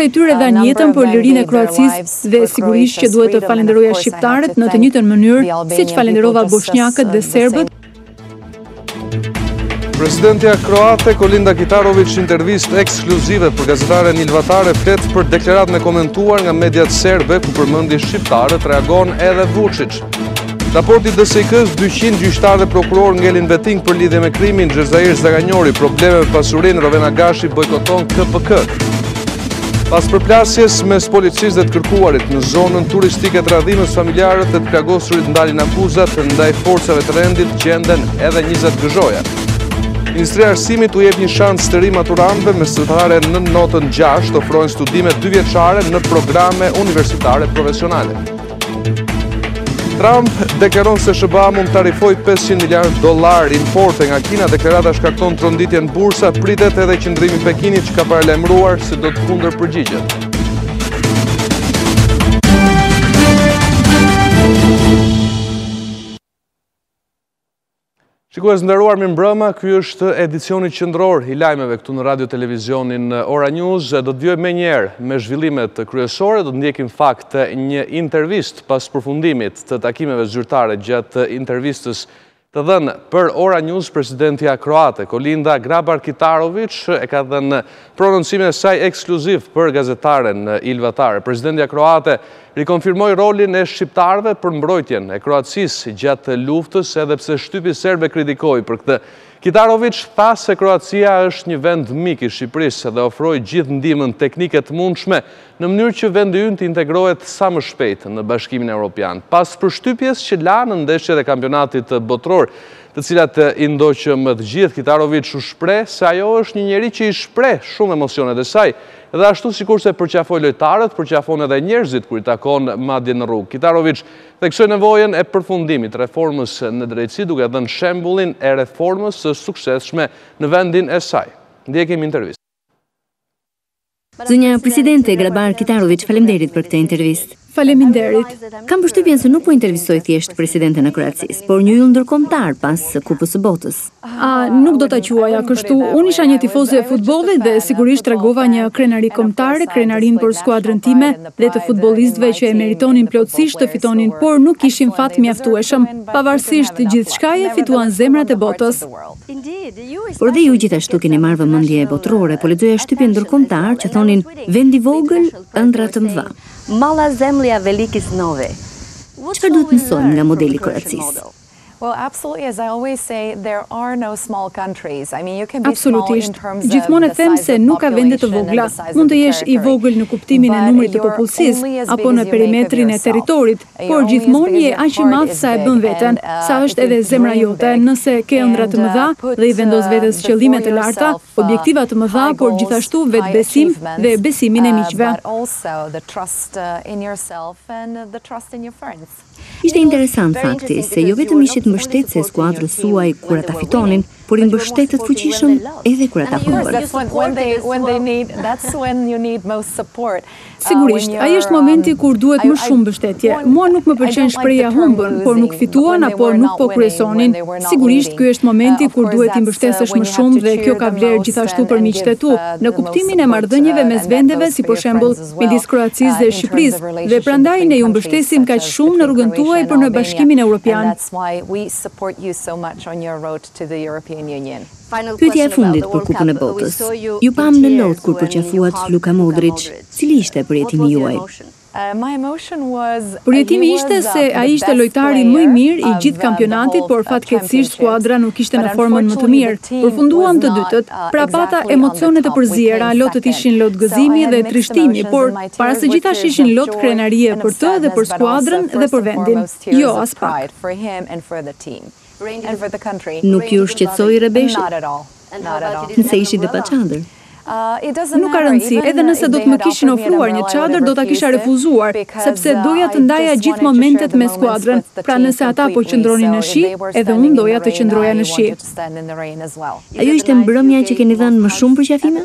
prej tyre dhanë jetën për lirinë e Kroacisë dhe sigurisht që duhet të falenderoja shqiptarët në të njëjtën mënyrë siç falenderova bosnjakët dhe serbët. Presidentja kroate Kolinda Kitarović intervistë ekskluzive për gazetaren Ilvatare flet për deklaratën e komentuar nga mediat serbe ku përmendi shqiptarët reagon edhe Vučić. Raporti DSK-s 200 gjyqtarë dhe prokuror ngelin vetting për lidhje me krimin Xhezair Zaganjori, probleme me pasurinë Rovena Gashi bojkoton KPK. Pas përplasjes mes policisë dhe të kërkuarit në zonën turistike të radhimës, familjarët dhe të plagosurit ndalin akuzat ndaj forcave të rendit, gjenden edhe 20 gëzhoja. Ministria e Arsimit u jep një shans të ri maturantëve mesatare në notën 6 ofrojnë studime 2 vjeçare në programe universitare profesionale. Trump deklaron se SBA mund të tarifoj $500 miliardë importe nga Kina. Deklarata shkakton tronditje në bursa, pritet edhe qëndrimi i Pekinit që ka paralajmëruar se do të kundërpërgjigjet. Shikues nderuar, mirëmbrëma, ky është edicioni qendror i lajmeve këtu në Radio Televizionin Ora News. Do të vijojmë menjëherë me zhvillimet kryesore, do të ndjekim fakt një intervistë pas përfundimit të takimeve zyrtare gjatë intervistës të dhënë për Ora News. Presidentja kroate Kolinda Grabar-Kitarović e ka dhënë prononcimin e saj ekskluziv për gazetaren Ilvatare. Presidentja kroate rikonfirmoi rolin e shqiptarëve për mbrojtjen e Kroacisë gjatë luftës, edhe pse shtypi serb e kritikoi për këtë. Kitarović tha se Kroacia është një vend mik i Shqipërisë dhe ofroi gjithë ndihmën teknike të mundshme në mënyrë që vendi ynë të integrohet sa më shpejt në Bashkimin Evropian. Pas përshtypjes që la në ndeshjet e kampionatit botror, të cilat i ndoqëm të gjithë, Kitarović u shpreh se ajo është një njeri që i shpreh shumë emocionet e saj, dhe ashtu sikurse përqafoi lojtarët, përqafon edhe njerëzit kur i takon madje në rrugë. Kitarović theksoi nevojën e përfundimit reformës në drejtësi, duke dhënë shembullin e reformës së suksesshme në vendin e saj. Ndjekim intervistë. Zënja Presidente Grabar-Kitarović, faleminderit për këtë intervistë. Faleminderit. Kam përshtypjen se nuk po intervistoj thjesht presidenten e Kroacisë, por një yll ndërkombëtar pas Kupës së Botës. Nuk do ta quaja kështu. Unë isha një tifoze e futbollit dhe sigurisht tregova një krenari kombëtare, krenarin për skuadrën time dhe të futbollistëve që e meritonin plotësisht të fitonin, por nuk kishin fat mjaftueshëm. Pavarësisht gjithçkaje fituan zemrat e botës. Por dhe ju gjithashtu keni marrë vëmendje botrore, po lexoja shtypjen ndërkombëtar që thonin vendi vogël, ëndra të mëdha. Mala zemlja velikis nove. Çfarë duhet mësojmë nga modeli Kroacisë? Absolutisht. Gjithmonë e them se nuk ka vende të vogla. Mund të jesh i vogël në kuptimin e numrit të popullsisë apo në perimetrin e territorit, por gjithmonë je aq i madh sa e bën veten, sa është edhe zemra jote. Nëse ke ëndra të mëdha dhe i vendos vetes qëllime të larta, objektiva të mëdha, por gjithashtu vetbesim dhe besimin e miqve. Ishte interesant fakti se jo vetëm ishit mbështetëse e skuadrës suaj kur ata fitonin, por i mbështetët fuqishëm edhe kur ata humbën. Sigurisht, ai është momenti kur duhet më shumë mbështetje. Mua nuk më pëlqen shpreha humbën, por nuk fituan apo nuk po kryesonin. Sigurisht, ky është momenti kur duhet i mbështesësh më shumë dhe kjo ka vlerë gjithashtu për miqtë e tu, në kuptimin e marrëdhënieve mes vendeve, si për shembull midis Kroacisë dhe Shqipërisë, dhe prandaj ne ju mbështesim kaq shumë në rrugën tuaj për në Bashkimin Evropian. Pyetja e fundit për Kupën e Botës. Ju pam në lot kur përqafuat Luka Modrić. Cili ishte përjetimi juaj? Përjetimi ishte se ai ishte lojtari më i mirë i gjithë kampionatit, por fatkeqësisht skuadra nuk ishte në formën më të mirë. Përfunduam të dytët, pra pata emocione të përziera, lotët ishin lot gëzimi dhe trishtimi, por para së gjithash ishin lot krenarie për të dhe për skuadrën dhe për vendin. Jo, as pak. Nuk ju shqetësoi rebeshit? Nëse ishit dhe pa çadër? Nuk ka rëndësi, edhe nëse do të më kishin ofruar një çadër, do ta kisha refuzuar, sepse doja të ndaja gjithë momentet me skuadrën. Pra nëse ata po qëndronin në shi, edhe unë doja të qëndroja në shi. Ajo ishte mbrëmja që keni dhënë më shumë përqafime?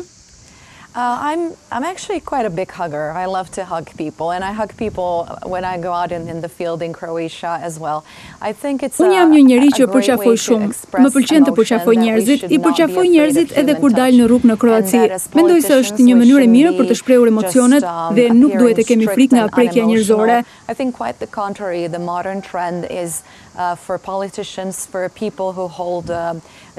I'm actually quite a big hugger. I love to hug people, and I hug people when I go out in the field in Croatia as well. I think it's Unë jam një njeri që përqafoj shumë. Më pëlqen të përqafoj njerëzit, I përqafoj njerëzit edhe kur dal në rrugë në Kroaci. Mendoj se është një mënyrë e mirë për të shprehur emocionet dhe nuk duhet të kemi frikë nga prekja njerëzore. I think quite the contrary. The modern trend is for politicians, for people who hold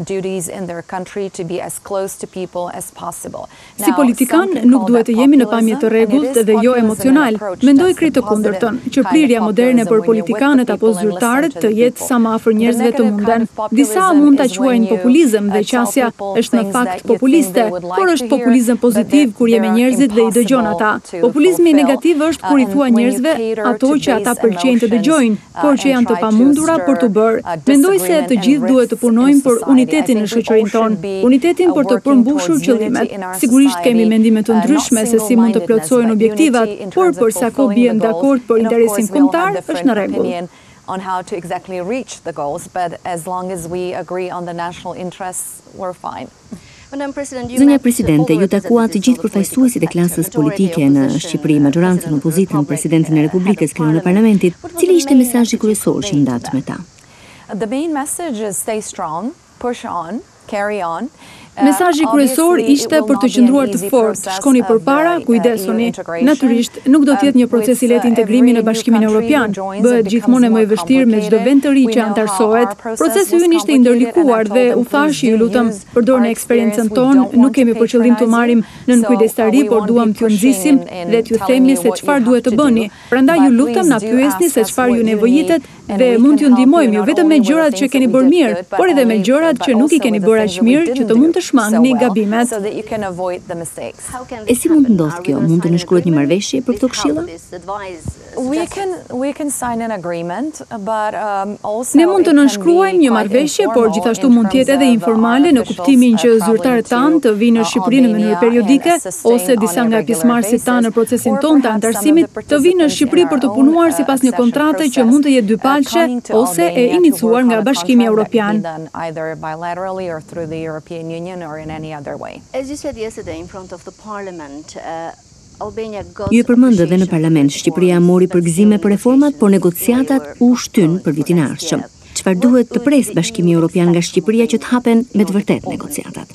duties in their country to be as close to people as possible. Si politikan, nuk duhet të jemi në pamje të rregullt dhe jo emocional. Mendoj krejt të kundërtën, që prirja moderne për politikanët apo zyrtarët të jetë sa më afër njerëzve të munden. Disa mund ta quajnë populizëm dhe qasja është në fakt populiste, por është populizëm pozitiv kur je me njerëzit dhe I dëgjon ata. Populizmi negativ është kur I thua njerëzve ato që ata pëlqejnë të dëgjojnë, por që janë të pamundura për të bërë. Mendoj se të gjithë duhet të punojmë për unitetin në shoqërinë tonë, unitetin për të përmbushur qëllimet. Sigurisht kemi mendime të ndryshme se si mund të plotësohen objektivat, por përsa ko bien dakord për interesin kombëtar, është në rregull. On how to exactly reach the goals, but as long as we agree on the national interests, we're fine. Zënja Presidente, ju takuat të gjithë përfaqësuesit e klasës politike në Shqipëri, majorancën opozitën, presidentin e Republikës, kreun e Parlamentit. Cili ishte mesazhi kryesor që ndat me ta? The main message is stay strong, push on, carry on. Mesazhi kryesor ishte për të qëndruar të fortë, shkoni përpara, kujdesuni. Natyrisht, nuk do të jetë një proces I lehtë integrimi në Bashkimin Evropian, bëhet gjithmonë më I vështirë me çdo vend të ri që antarësohet. Procesi ynë ishte I ndërlikuar dhe u thash, ju lutem, përdorni eksperiencën tonë, nuk kemi për qëllim të marrim nën kujdestari, por duam t'ju nxisim dhe t'ju themi se çfarë duhet të bëni. Prandaj ju lutem na pyesni se çfarë ju nevojitet dhe mund t'ju ndihmojmë jo vetëm me gjërat që keni bërë mirë, por edhe me gjërat që nuk I keni bërë aq mirë që të mund të shmangni gabimet. E si mund të ndodhë kjo? Mund të nënshkruhet një marrëveshje për këto këshilla? We can sign an agreement, but also Ne mund të nënshkruajmë një marrëveshje, por gjithashtu mund të jetë edhe informale në kuptimin që zyrtarët tanë të vinë në Shqipëri në mënyrë periodike ose disa nga pjesëmarrësit tanë në procesin tonë të antarësimit të vinë në Shqipëri për të punuar sipas një kontrate që mund të jetë dypalqe ose e iniciuar nga Bashkimi Evropian. Either bilaterally or through the European Union or in any other way. As you said yesterday in front of the parliament, Ju e përmendë dhe në parlament, Shqipëria mori përgëzime për reformat, por negociatat u shtyn për vitin e ardhshëm. Çfarë duhet të presë Bashkimi Evropian nga Shqipëria që të hapen me të vërtetë negociatat?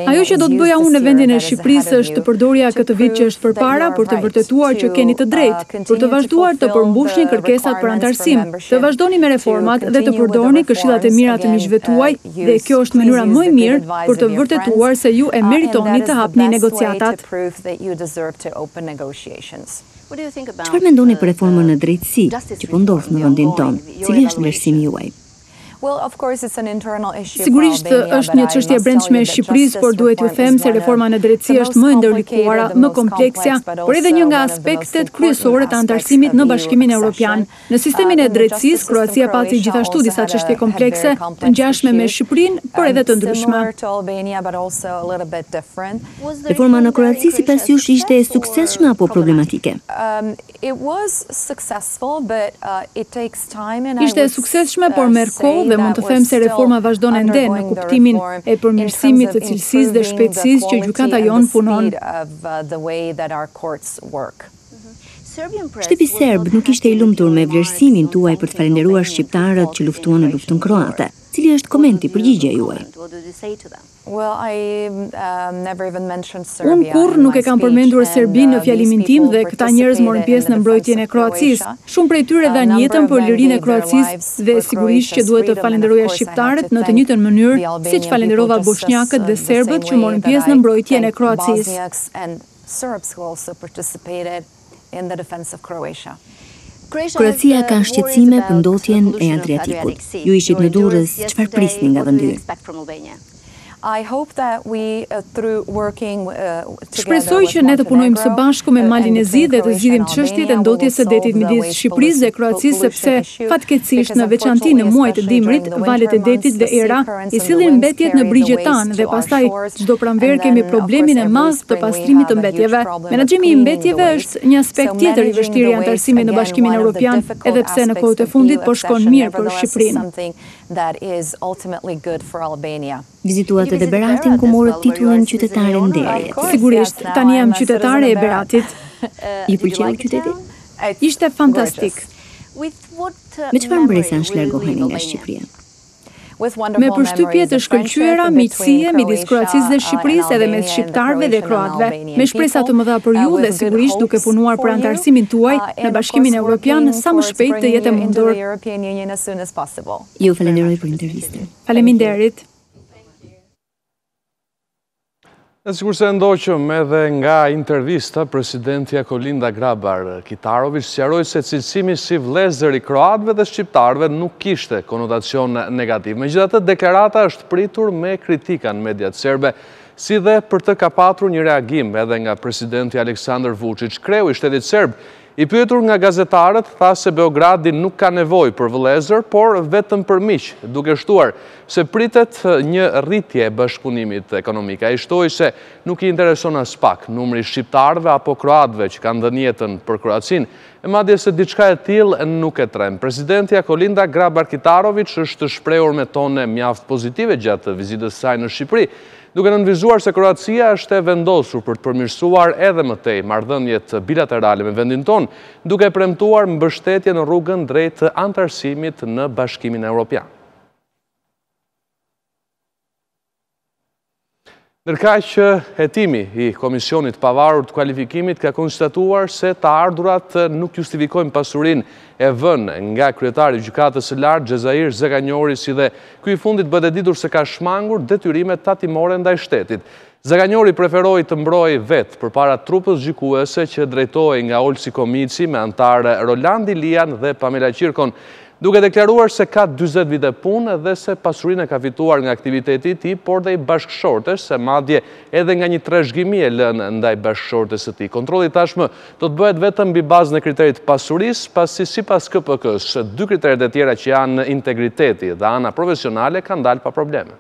Ajo që do të bëja unë në vendin e Shqipërisë është të përdorja këtë vit që është përpara për të vërtetuar që keni të drejtë, për të vazhduar të përmbushni kërkesat për antarësim, të vazhdoni me reformat dhe të përdorni këshillat e mira të miqve tuaj, dhe kjo është mënyra më e mirë për të vërtetuar se ju e meritoni të hapni negociatat. Çfarë mendoni për reformën në drejtësi që po ndodh në vendin tonë? Cili është vlerësimi juaj? Sigurisht është një çështje e brendshme e Shqipërisë, por duhet ju them se reforma në drejtësi është më e ndërlikuara, më kompleksja, por edhe një nga aspektet kryesore të antarësimit në Bashkimin Evropian. Në sistemin e drejtësisë, Kroacia pati gjithashtu disa çështje komplekse, të ngjashme me Shqipërinë, por edhe të ndryshme. Reforma në Kroaci sipas jush ishte e suksesshme apo problematike? Ishte e suksesshme, por merr kohë dhe mund të them se reforma vazhdon ende në kuptimin e përmirësimit të cilësisë dhe shpejtësisë që gjykata jonë punon. Shtepi serb nuk ishte I lumtur me vlerësimin tuaj për të falenderuar shqiptarët që luftuan në luftën kroate. Cili është komenti, përgjigja juaj? Unë kurrë nuk e kam përmendur Serbinë në fjalimin tim dhe këta njerëz morën pjesë në mbrojtjen e Kroacisë. Shumë prej tyre dhanë jetën për lirinë e Kroacisë dhe sigurisht që duhet të falenderoja shqiptarët në të njëjtën mënyrë siç falenderova bosnjakët dhe serbët që morën pjesë në mbrojtjen e Kroacisë. Kroacia ka shqetësime për ndotjen e Adriatikut. Ju ishit në Durrës, çfarë prisni nga vendi ynë? Shpresoj që ne të punojmë së bashku me Malin e Zi dhe të zgjidhim çështjet e ndotjes së detit midis Shqipërisë dhe Kroacisë, sepse fatkeqësisht në veçanti në muajt e dimrit, valët e detit dhe era I sillin mbetjet në brigjet tanë dhe pastaj çdo pranverë kemi problemin e madh të pastrimit të mbetjeve. Menaxhimi I mbetjeve është një aspekt tjetër I vështirë I antarësimit në Bashkimin Evropian, edhe pse në kohët e fundit po shkon mirë për Shqipërinë. that is ultimately good for Albania. Vizituat edhe Beratin ku morët titullin qytetare nderit. Sigurisht, tani jam qytetare e Beratit. I pëlqeu qyteti? Ishte fantastik. Me çfarë mbresash largoheni nga Shqipëria? Me përshtypje të shkëlqyera, miqësie midis Kroacisë dhe Shqipërisë edhe mes shqiptarëve dhe kroatëve. Me shpresa të mëdha për ju dhe sigurisht duke punuar për antarësimin tuaj në Bashkimin Evropian sa më shpejt të jetë e mundur. Ju falenderoj për intervistën. Faleminderit. E sikur se ndoqëm edhe nga intervista, presidentja Kolinda Grabar-Kitarović sqaroi se cilësimi si vëllezër i kroatëve dhe shqiptarëve nuk kishte konotacion negativ. Megjithatë, deklarata është pritur me kritika në mediat serbe, si dhe për të ka patur një reagim edhe nga presidenti Aleksandar Vučić. Kreu i shtetit serb, i pyetur nga gazetarët, tha se Beogradi nuk ka nevojë për vëllezër, por vetëm për miq, duke shtuar se pritet një rritje e bashkëpunimit ekonomik. Ai shtoi se nuk i intereson as pak numri shqiptarëve apo kroatëve që kanë dhënë jetën për Kroacinë, e madje se diçka e tillë nuk e trem. Presidentja Kolinda Grabar-Kitarović është shprehur me tone mjaft pozitive gjatë vizitës së saj në Shqipëri, duke nënvizuar se Kroacia është e vendosur për të përmirësuar edhe më tej marrëdhëniet bilaterale me vendin tonë, duke premtuar mbështetje në rrugën drejt antarësimit në Bashkimin Evropian. Ndërkaq, hetimi i Komisionit Pavarur të Kualifikimit ka konstatuar se të ardhurat nuk justifikojnë pasurinë e vënë nga kryetari i Gjykatës së Lartë Xhezair Zaganjori, si dhe ky i fundit bëhet e ditur se ka shmangur detyrimet tatimore ndaj shtetit. Zaganjori preferoi të mbrojë vetë përpara trupës gjykuese që drejtohej nga Olsi Komici me antarë Roland Ilian dhe Pamela Qirkon, duke deklaruar se ka 40 vite punë dhe se pasurinë ka fituar nga aktiviteti i tij, por dhe i bashkëshortes, se madje edhe nga një trashëgimi e lënë ndaj bashkëshortes së tij. Kontrolli tashmë do të bëhet vetëm mbi bazën e kriterit pasurisë, pasi sipas KPK-s, dy kriteret e tjera që janë integriteti dhe ana profesionale kanë dalë pa probleme.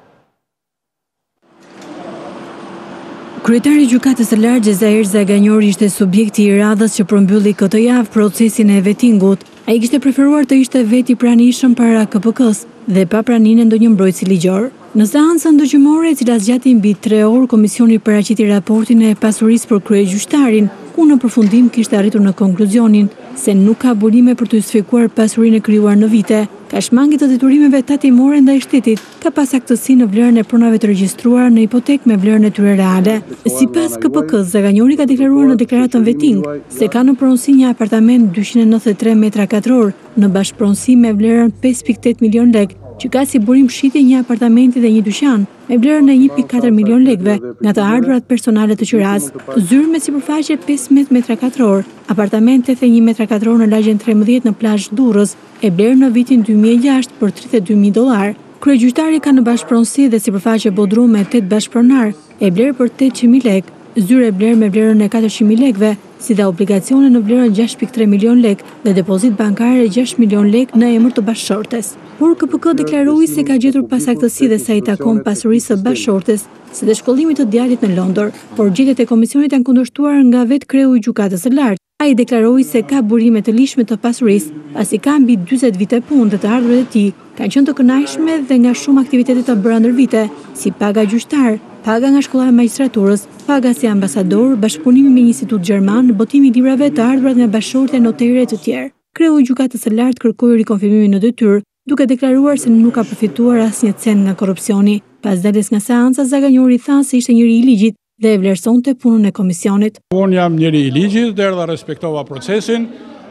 Kryetari i Gjykatës së Lartë Xhezair Zaganjori ishte subjekti i radhës që përmbylli këtë javë procesin e vetingut. Ai kishte preferuar të ishte vetë i pranishëm para KPK-s dhe pa praninë e ndonjë mbrojtësi ligjor. Në seancën ndërgjymore, e cila zgjati mbi 3 orë, komisioni paraqiti raportin e pasurisë për kryegjyqtarin, ku në përfundim kishte arritur në konkluzionin se nuk ka burime për të justifikuar pasurinë e krijuar në vite, ka shmangit të detyrimeve tatimore ndaj shtetit, ka pas aktësi në vlerën e pronave të regjistruar në hipotekë me vlerën e tyre reale. Sipas KPK-s, Zaganjori ka deklaruar në deklaratën veting se ka në pronësi një apartament 293 metra katror në bashkëpronësi me vlerën 5.8 milion lek, që ka si burim shitje një apartamenti dhe një dyqan me vlerën e 1.4 milion lekëve nga të ardhurat personale të qyras, zyrë me sipërfaqe 15 metra katror, apartament 81 metra katror në lagjen 13 në plazh Durrës, e blerë në vitin 2006 për $32.000. Kryegjyqtari ka në bashkëpronësi dhe sipërfaqe bodrum me 8 bashkëpronar, e blerë për 800.000 lekë, zyrë e blerë me vlerën e 400.000 lekëve, si dhe obligacione në vlerën 6.3 milion lek dhe depozit bankare 6 milion lek në emër të bashkëshortes. Por KPK deklaroi se ka gjetur pasaktësi dhe sa i takon pasurisë së bashkëshortes, si dhe shkollimit të djalit në Londër, por gjetjet e komisionit janë kundërshtuar nga vetë kreu i Gjykatës së Lartë. Ai deklaroi se ka burime të lishme të pasurisë, pasi ka mbi 40 vite punë dhe të ardhurat e tij kanë qenë të kënaqshme dhe nga shumë aktivitete të bëra ndër vite, si paga gjyqtar, paga nga shkolla e magjistraturës, paga si ambasador, bashkëpunimi me një institut gjerman, botimi i librave të ardhurat nga bashkëshortja, notere e të tjerë. Kreu i Gjykatës së Lartë kërkoi rikonfirmimin në detyrë, duke deklaruar se nuk ka përfituar asnjë cent nga korrupsioni. Pas daljes nga seanca, Zaganjori tha se ishte njëri i ligjit dhe e vlerësonte punën e komisionit. Unë jam njëri i ligjit, derdha respektova procesin,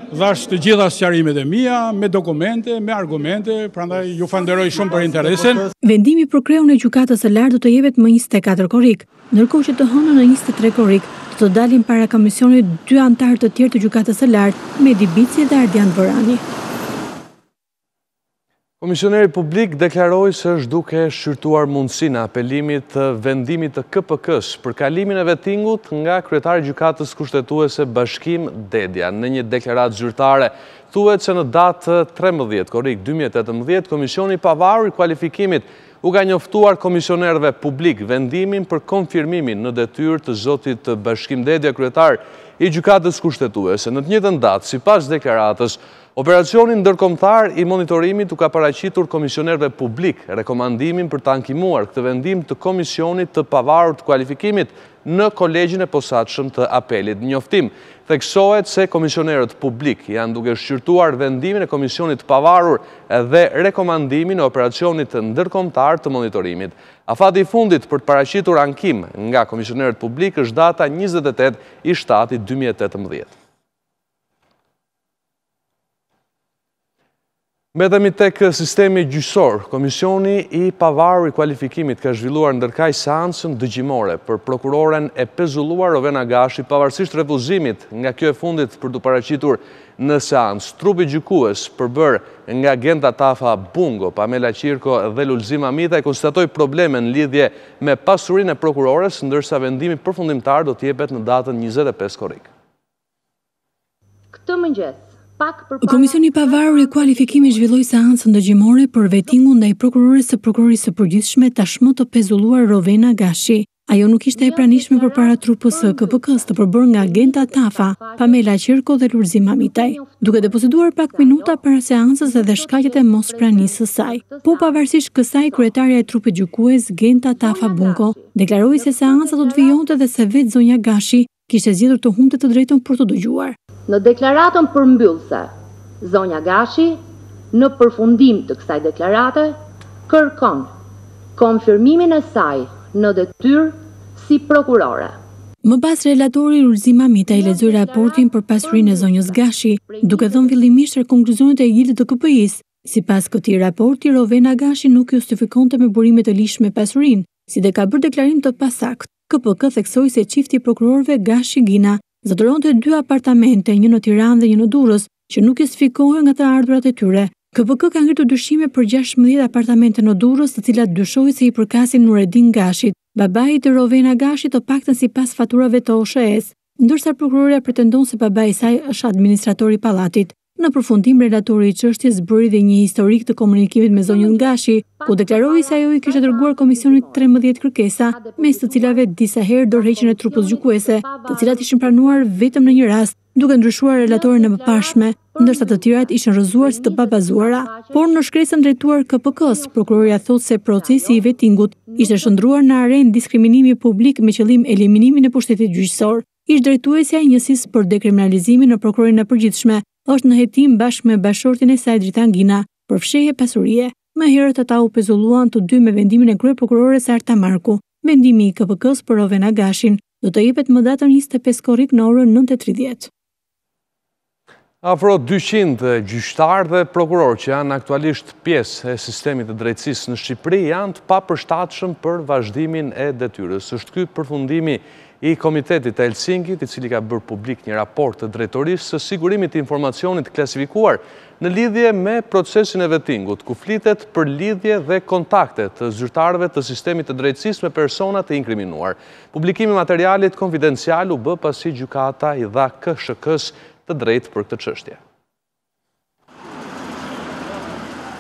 dhash të gjitha sqarimet e mia, me dokumente, me argumente, prandaj ju falenderoj shumë për interesin. Vendimi për kreun e Gjykatës së Lartë do të jepet më 24 korrik, ndërkohë që të hënën në 23 korrik do të dalin para komisionit 2 antarë të tjerë të Gjykatës së Lartë, Medi Bici dhe Ardian Borani. Komisioneri publik deklaroi se është duke shqyrtuar mundësinë e apelimit të vendimit të KPK-s për kalimin e vetingut nga kryetari i Gjykatës Kushtetuese Bashkim Dedja. Në një deklaratë zyrtare thuhet se në datë 13 korrik 2018 Komisioni i Pavarur i Kualifikimit u ka njoftuar komisionerëve publik vendimin për konfirmimin në detyrë të zotit Bashkim Dedja, kryetar i gjykatës kushtetuese. Në të njëjtën datë, sipas deklaratës, operacionin ndërkombëtar i monitorimit u ka paraqitur komisionerëve publik rekomandimin për të ankimuar këtë vendim të Komisionit të Pavarur të Kualifikimit në Kolegjin e Posaçëm të Apelit. Në njoftim theksohet se komisionerët publik janë duke shqyrtuar vendimin e Komisionit të Pavarur dhe rekomandimin e operacionit ndërkombëtar të monitorimit. Afati i fundit për të paraqitur ankim nga komisionerët publik është data 28/7/2018. Mbetemi tek sistemi gjyqësor. Komisioni i Pavarur i Kualifikimit ka zhvilluar ndërkaq seancën dëgjimore për prokuroren e pezulluar Rovena Gashi, pavarësisht refuzimit nga kjo e fundit për të paraqitur në seancë. Trupi gjykues përbër nga Genta Tafa Bungo, Pamela Qirko dhe Lulzim Amita konstatoi probleme në lidhje me pasurinë e prokurores, ndërsa vendimi përfundimtar do të jepet në datën 25 korrik. Këtë mëngjes Komisioni i Pavarur i Kualifikimit zhvilloi seancën dëgjimore për vettingun ndaj prokuroresë së prokurorisë së përgjithshme tashmë të pezulluar Rovena Gashi. Ajo nuk ishte e pranishme përpara trupës së KPK-s të përbërë nga Genta Tafa, Pamela Qirko dhe Lulzim Amitaj, duke depozituar pak minuta para seancës edhe shkaqjet e mospranisë së saj. Po pavarësisht kësaj, kryetaria e trupit gjykues Genta Tafa Bungo deklaroi se seanca do të vijonte dhe se vetë zonja Gashi kishte zgjedhur të humbte të drejtën për të dëgjuar. Në deklaratën përmbyllëse, zonja Gashi, në përfundim të kësaj deklarate, kërkon konfirmimin e saj në detyrë si prokurore. Më pas, relatori Lulzim Amita i lexoi raportin për pasurinë e zonjës Gashi, duke dhënë fillimisht konkluzionet e Gildit të KPI-s. Sipas këtij raporti, Rovena Gashi nuk justifikonte me burime të ligjshme pasurinë, si dhe ka bërë deklarim të pasakt. KPK theksoi se çifti i prokurorëve Gashi Gina zotëronte 2 apartamente, një në Tiranë dhe një në Durrës, që nuk justifikohen nga të ardhurat e tyre. KPK ka ngritur dyshime për 16 apartamente në Durrës, të cilat dyshoi se i përkasin Nureddin Gashit, babait të Rovena Gashit, të paktën sipas faturave të OSHE-s, ndërsa prokuroria pretendon se babai i saj është administrator i pallatit. Në përfundim, relatori i çështjes bëri dhe një historik të komunikimit me zonjën Gashi, ku deklaroi se ajo i kishte dërguar komisionit 13 kërkesa, mes të cilave disa herë dorëheqjen e trupës gjykuese, të cilat ishin pranuar vetëm në një rast, duke ndryshuar relatorin e mëparshme, ndërsa të tjerat ishin rrëzuar si të pabazuara. Por në shkresën drejtuar KPK-s, prokuroria thotë se procesi i vettingut ishte shndruar në arenë diskriminimi publik me qëllim eliminimin e pushtetit gjyqësor. Ish drejtuesja e njësisë për dekriminalizimin në prokurorinë e përgjithshme është në hetim bashkë me bashortin e saj Dritan Gina për fshehje pasurie. Më herët ata u pezulluan të dy me vendimin e kryeprokurores Arta Marku. Vendimi i KPK-s për Rovena Gashin do të jepet më datën 25 korrik në orën 9:30. Afro 200 gjyqtarë dhe prokurorë që janë aktualisht pjesë e sistemit të drejtësisë në Shqipëri janë të papërshtatshëm për vazhdimin e detyrës. Është ky përfundimi i Komitetit të Helsinkit, i cili ka bërë publik një raport të drejtorisë së sigurimit të informacionit klasifikuar në lidhje me procesin e vettingut, ku flitet për lidhje dhe kontakte të zyrtarëve të sistemit të drejtësisë me persona të inkriminuar. Publikimi i materialit konfidencial u bë pasi gjykata i dha KSHK-s të drejtë për këtë çështje.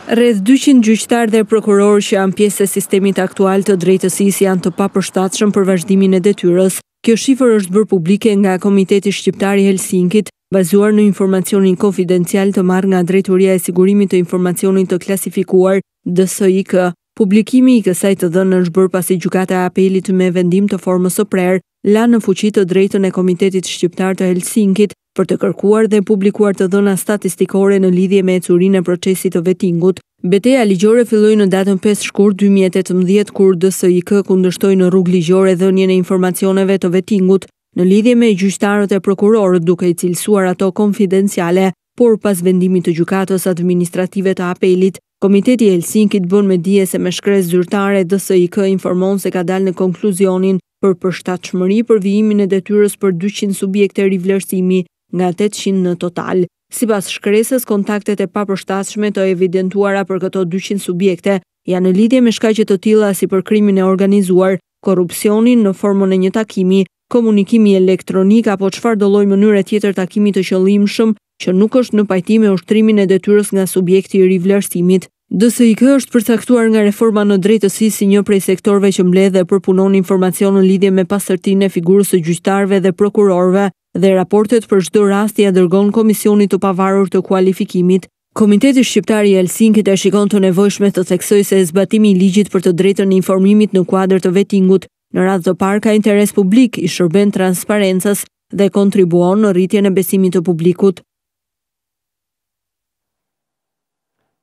Rreth 200 gjyqtarë dhe prokurorë që janë pjesë e sistemit aktual të drejtësisë janë të papërshtatshëm për vazhdimin e detyrës. Kjo shifër është bërë publike nga Komiteti Shqiptar i Helsinkit, bazuar në informacionin konfidencial të marrë nga Drejtoria e Sigurimit të Informacionit të Klasifikuar, DSIK. Publikimi i kësaj të dhënë është bërë pasi gjykata e apelit me vendim të formës së prerë la në fuqi të drejtën e Komitetit Shqiptar të Helsinkit për të kërkuar dhe publikuar të dhëna statistikore në lidhje me ecurinë e procesit të vettingut. Betejë ligjore filloi në datën 5 shkurt 2018 kur DSIK kundërshtoi në rrugë ligjore dhënien e informacioneve të vettingut në lidhje me gjyqtarët e prokurorët, duke i cilësuar ato konfidenciale, por pas vendimit të gjykatës administrative të apelit, Komiteti i Helsinkit bën me dije se me shkresë zyrtare DSIK informon se ka dalë në konkluzionin për përshtatshmëri për vijimin e detyrës për 200 subjekte rivlerësimi nga 800 në total. Sipas shkresës, kontaktet e papërshtatshme të evidentuara për këto 200 subjekte janë në lidhje me shkaqe të tilla si për krimin e organizuar, korrupsionin në formën e një takimi, komunikimi elektronik apo çfarëdo lloj mënyre tjetër takimi të qëllimshëm që nuk është në pajtim me ushtrimin e detyrës nga subjekti i rivlerësimit. DSIK është përcaktuar nga reforma në drejtësi si një prej sektorëve që mbledh dhe përpunon informacion në lidhje me pastërtinë e figurës së gjyqtarëve dhe prokurorëve dhe raportet për çdo rast ia dërgon Komisionit të Pavarur të Kualifikimit. Komiteti Shqiptar i Helsinkit e shikon të nevojshme të theksojë se zbatimi i ligjit për të drejtën e informimit në kuadër të vettingut në radhë të parë ka interes publik, i shërben transparencës dhe kontribuon në rritjen e besimit të publikut.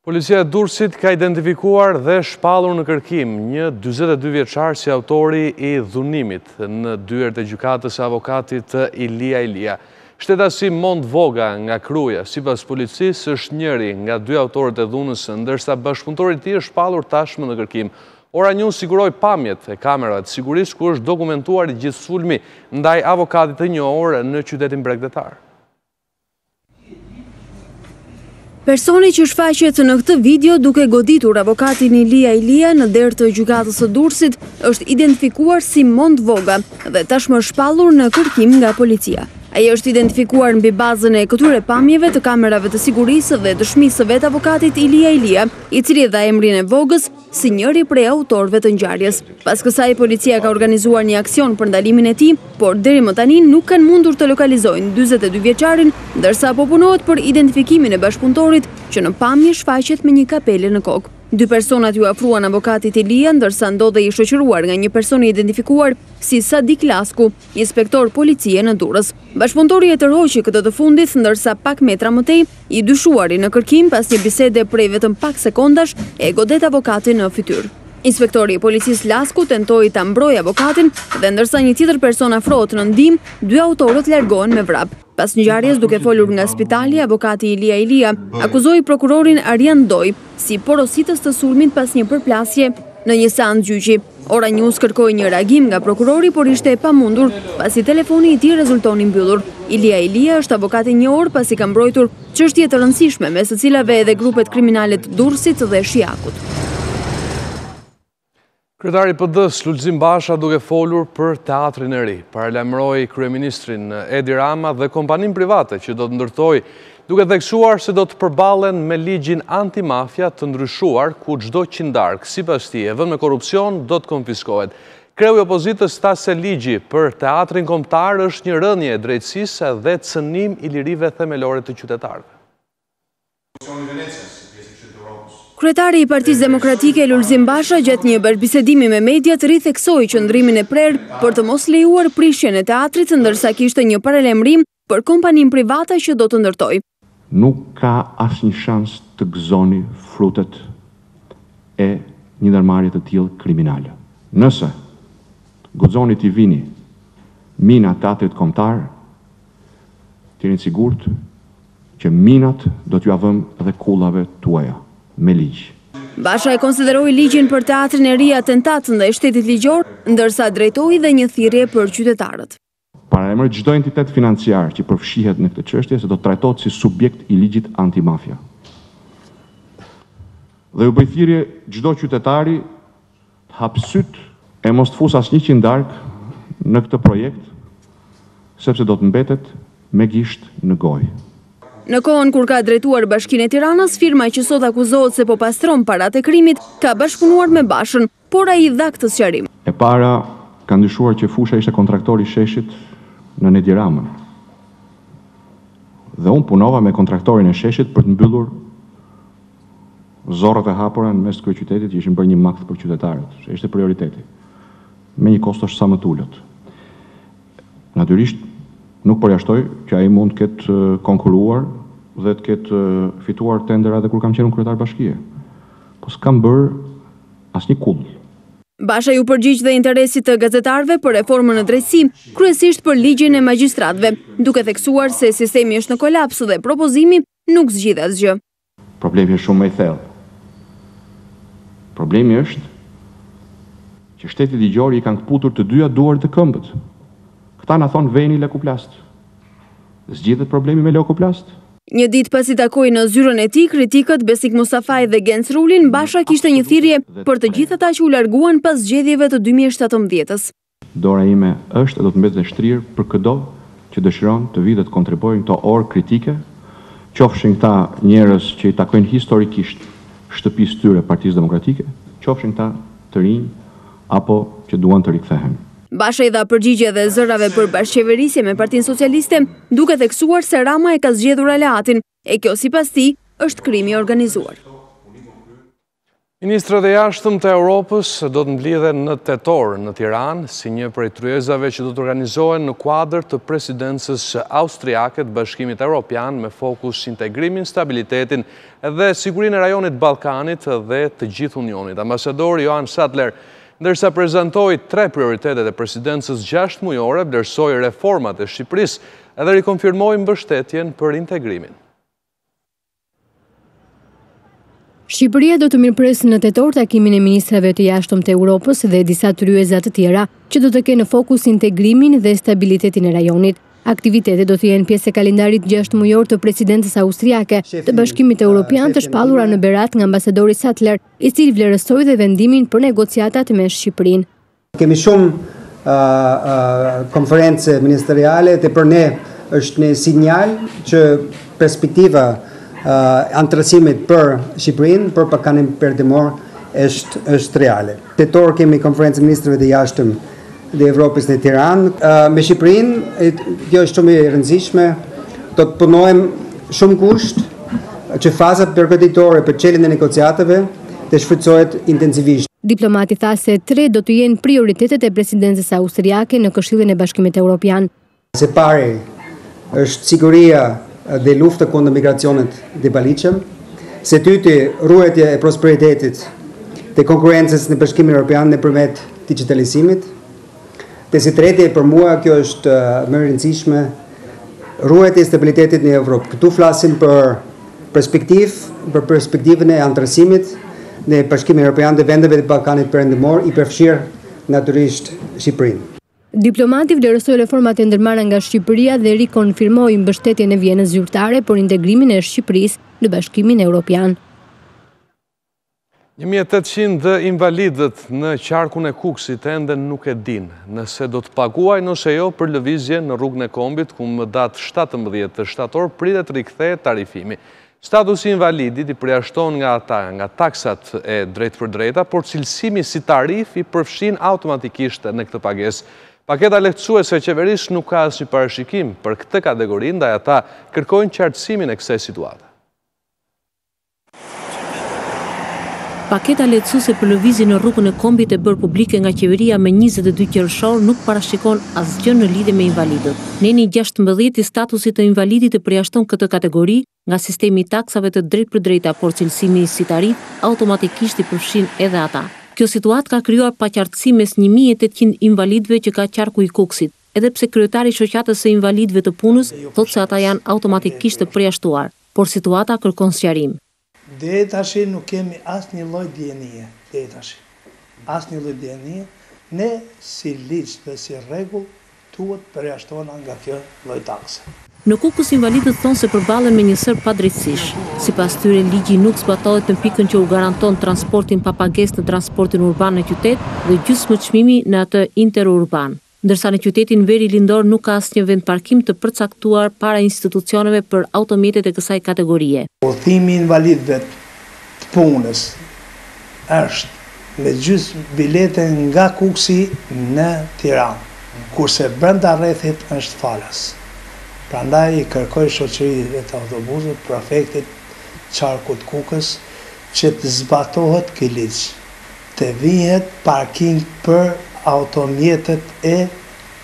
Policia e Durrësit ka identifikuar dhe shpallur në kërkim një 42 vjeçar si autori i dhunimit në dyert e gjykatës së avokatit Ilia. Shtetasi Mond Voga nga Kruja, sipas policisë, është njëri nga dy autorët e dhunës, ndërsa bashkëpunëtori i tij është shpallur tashmë në kërkim. Ora News siguroi pamjet e kamerave të sigurisë ku është dokumentuar gjithë sulmi ndaj avokatit të njohur në qytetin bregdetar. Personi që shfaqet në këtë video duke goditur avokatin Ilia në derë të gjykatës së Durrësit është identifikuar si Mond Voga dhe tashmë shpallur në kërkim nga policia. Ai është identifikuar mbi bazën e këtyre pamjeve të kamerave të sigurisë dhe dëshmisë së vet avokatit Ilia, i cili dha emrin e Vogës si njëri prej autorëve të ngjarjes. Pas kësaj policia ka organizuar një aksion për ndalimin e tij, por deri më tani nuk kanë mundur të lokalizojnë 42 vjeçarin, ndërsa po punohet për identifikimin e bashkëpunëtorit që në pamje shfaqet me një kapele në kokë. Dy personat ju afruan avokatit Ilia, ndërsa ndodhej i shoqëruar nga një person i identifikuar si Sadik Lasku, inspektor policie në Durrës. Bashkëpunëtori e tërhoqi këtë të fundit, ndërsa pak metra më tej, i dyshuari në kërkim pas një bisede prej vetëm pak sekondash e godet avokatin në fytyrë. Inspektori i policisë Lasku tentoi ta mbrojë avokatin dhe ndërsa një tjetër person afrohet në ndihmë, dy autorët largohen me vrap. Pas ngjarjes, duke folur nga spitali, avokati Ilia akuzoi prokurorin Arjan Doj si porositës të sulmit pas një përplasje në një seancë gjyqi. Ora News kërkoi një reagim nga prokurori, por ishte e pamundur pasi telefoni i tij rezultoni mbyllur. Ilia është avokat i njohur pasi ka mbrojtur çështje të rëndësishme mes së cilave edhe grupet kriminale të Durrësit dhe Shiakut. Kryetari i PD-s Lulzim Basha, duke folur për teatrin e ri, paralajmëroi kryeministrin Edi Rama dhe kompaninë private që do të ndërtojë, duke theksuar se do të përballen me ligjin antimafia të ndryshuar ku çdo qindark, sipas tij, e vënë me korrupsion do të konfiskohet. Kreu i opozitës tha se ligji për teatrin kombëtar është një rënje e drejtësisë dhe cënim i lirive themelore të qytetarëve. Kryetari i Partisë Demokratike Lulzim Basha gjatë një bashkëbisedimi me mediat ritheksoi qëndrimin e prerë për të mos lejuar prishjen e teatrit, ndërsa kishte një paralajmërim për kompaninë private që do të ndërtojë. Nuk ka asnjë shans të gëzoni frutet e një ndërmarrje të tillë kriminale. Nëse guxoni t'i vini mina teatrit kombëtar, jeni sigurt që minat do t'ju avëm edhe kullave tuaja me ligj. Basha e konsideroi ligjin për teatrin e ri atentat ndaj shtetit ligjor, ndërsa drejtoi dhe një thirrje për qytetarët. Paralajmëroj çdo entitet financiar që përfshihet në këtë çështje se do të trajtohet si subjekt i ligjit antimafia. Dhe u bëj thirrje çdo qytetari të hapë syt e mos të fus asnjë qindark në këtë projekt, sepse do të mbetet me gisht në gojë. Në kohën kur ka drejtuar Bashkinë e Tiranës, firma që sot akuzohet se po pastron paratë e krimit ka bashkëpunuar me Bashën, por ai dha këtë sqarim. E para ka ndryshuar që fusha ishte kontraktori i sheshit në Edi Ramën. Dhe unë punova me kontraktorin e sheshit për të mbyllur zorrat e hapura në mes të kryeqytetit që ishin bërë një makt për qytetarët, që ishte prioriteti, me një kostosh sa më të ulët. Natyrisht nuk përjashtoj që ai mund të ketë konkuruar dhe të ketë fituar tendera edhe kur kam qenë kryetar bashkie. Po s'kam bërë asnjë kull. Basha ju përgjigj dhe interesit të gazetarëve për reformën në drejtësi, kryesisht për ligjin e magjistratëve, duke theksuar se sistemi është në kolaps dhe propozimi nuk zgjidh asgjë. Problemi është shumë më i thellë. Problemi është që shteti ligjor i kanë kputur të dyja duart të këmbët. Këta na thonë veni lekuplast. Zgjidhet problemi me lekuplast? Një ditë pasi takoi në zyrën e tij kritikët Besik Musafaj dhe Genc Rulin, Basha kishte një thirrje për të gjithë ata që u larguan pas zgjedhjeve të 2017-s. Dora ime është e do të mbetet e shtrirë për çdo që dëshiron të vijë të kontribuojë këto orë kritike, qofshin këta njerëz që i takojnë historikisht shtëpisë tyre Partisë Demokratike, qofshin ta të rinj apo që duan të rikthehen. Basha i dha përgjigje dhe zërave për bashkëqeverisje me Partinë Socialiste, duke theksuar se Rama e ka zgjedhur aleatin, e kjo sipas tij është krim i organizuar. Ministrët e jashtëm të Europës do të mblidhen në tetor në Tiranë si një prej tryezave që do të organizohen në kuadër të presidencës austriake të Bashkimit Evropian me fokus integrimin, stabilitetin dhe sigurinë e rajonit Ballkanit dhe të gjithë Unionit. Ambasadori Johan Sattler, ndërsa prezantoi 3 prioritetet e presidencës 6 mujore, vlerësoi reformat e Shqipërisë dhe rikonfirmoi mbështetjen për integrimin. Shqipëria do të mirëpresë në tetor takimin e ministrave të jashtëm të Europës dhe disa tryeza të tjera që do të kenë në fokus integrimin dhe stabilitetin e rajonit. Aktivitetet do të jenë pjesë e kalendarit 6 mujor të presidencës austriake të Bashkimit Evropian, të shpallura në Berat nga ambasadori Sattler, i cili vlerësoi dhe vendimin për negociatat me Shqipërinë. Kemi shumë konferencë ministeriale dhe për ne është një sinjal që perspektiva anëtarësimit për Shqipërinë, për Ballkanin Perëndimor është reale. Tetor kemi konferencën e ministrëve të jashtëm dhe Evropës në Tiranë. Me Shqipërinë, kjo është shumë e rëndësishme, do të punojmë shumë kusht që fazat përgatitore për çeljen e negociatave të shfrytëzohet intensivisht. Diplomati tha se 3 do të jenë prioritetet e presidencës austriake në Këshillin e Bashkimit Evropian. Së pari është siguria dhe lufta kundër migracionit dhe paligjshëm. Së dyti, ruajtja e prosperitetit dhe konkurrencës në Bashkimin Evropian nëpërmjet digitalizimit. Dhe së treti, për mua kjo është më e rëndësishme, ruajtja e stabilitetit në Evropë. Këtu flasim për perspektivën e anëtarësimit në Bashkimin Evropian dhe vendeve të Ballkanit Perëndimor, i përfshirë natyrisht Shqipërinë. Diplomati vlerësoi reformat e ndërmarra nga Shqipëria dhe rikonfirmoi mbështetjen e vjenës zyrtare për integrimin e Shqipërisë në Bashkimin Evropian. 1800 invalidët në qarkun e Kukësit ende nuk e dinë nëse do të paguajnë ose jo për lëvizje në rrugën e Kombit, ku më datë 17 shtator pritet rikthehet tarifimi. Statusi invalidit i përjashton nga taksat e drejt për drejta, por cilësimi si tarif i përfshin automatikisht në këtë pagesë. Paketa lehtësuese e qeverisë nuk ka asnjë parashikim për këtë kategori, ndaj ata kërkojnë qartësimin e kësaj situate. Paketa lehtësuese për lëvizjen në rrugën e Kombit e bërë publike nga qeveria me 22 qershor nuk parashikon asgjë në lidhje me invalidët. Neni 16 i statusit të invalidit e përjashton këtë kategori nga sistemi i taksave të drejt për drejta, por cilësimi si tarif automatikisht i përfshin edhe ata. Kjo situatë ka krijuar paqartësi mes 1800 invalidëve që ka qarku i Kukësit, edhe pse kryetari i shoqatës së invalidëve të punës thotë se ata janë automatikisht të përjashtuar, por situata kërkon sqarim. Deri tash nuk kemi asnjë lloj dienie, deri tash. Asnjë lloj dienie, ne si ligj dhe si rregull duhet përjashtohena nga kjo lloj takse. Në Kukës invalidët thonë se përballen me një sër padrejtësish. Sipas tyre, ligji nuk zbatohet në pikën që u garanton transportin pa pagesë në transportin urban në qytet dhe gjysmë çmimi në atë interurban. Ndërsa në qytetin Veri Lindor nuk ka asnjë vend parkim të përcaktuar para institucioneve për automjetet e kësaj kategorie. Udhimi i invalidëve të punës është me gjysmë bilete nga Kuksi në Tiranë, kurse brenda rrethit është falas. Prandaj i kërkoj shoqërive të autobusit, prefektit qarkut Kukës, që të zbatohet ky ligj, të vihet parking për automjetet e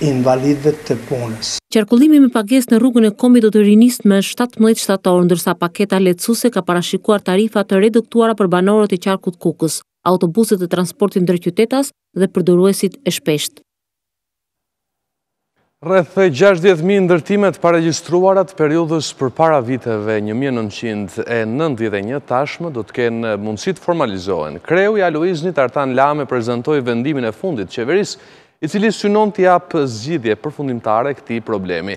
invalidëve të punës. Qarkullimi me pagesë në rrugën e Kombit do të rinisë me 17 shtator, ndërsa paketa lehtësuese ka parashikuar tarifa të reduktuara për banorët e qarkut Kukës, autobuset e transportit ndërqytetas dhe përdoruesit e shpeshtë. Rreth 60.000 ndërtimet paregjistruara të periudhës përpara viteve 1991 tashmë do të kenë mundësi të formalizohen. Kreu i Aluiznit Artan Lame prezantoi vendimin e fundit të qeverisë, i cili synon të japë zgjidhje përfundimtare këtij problemi.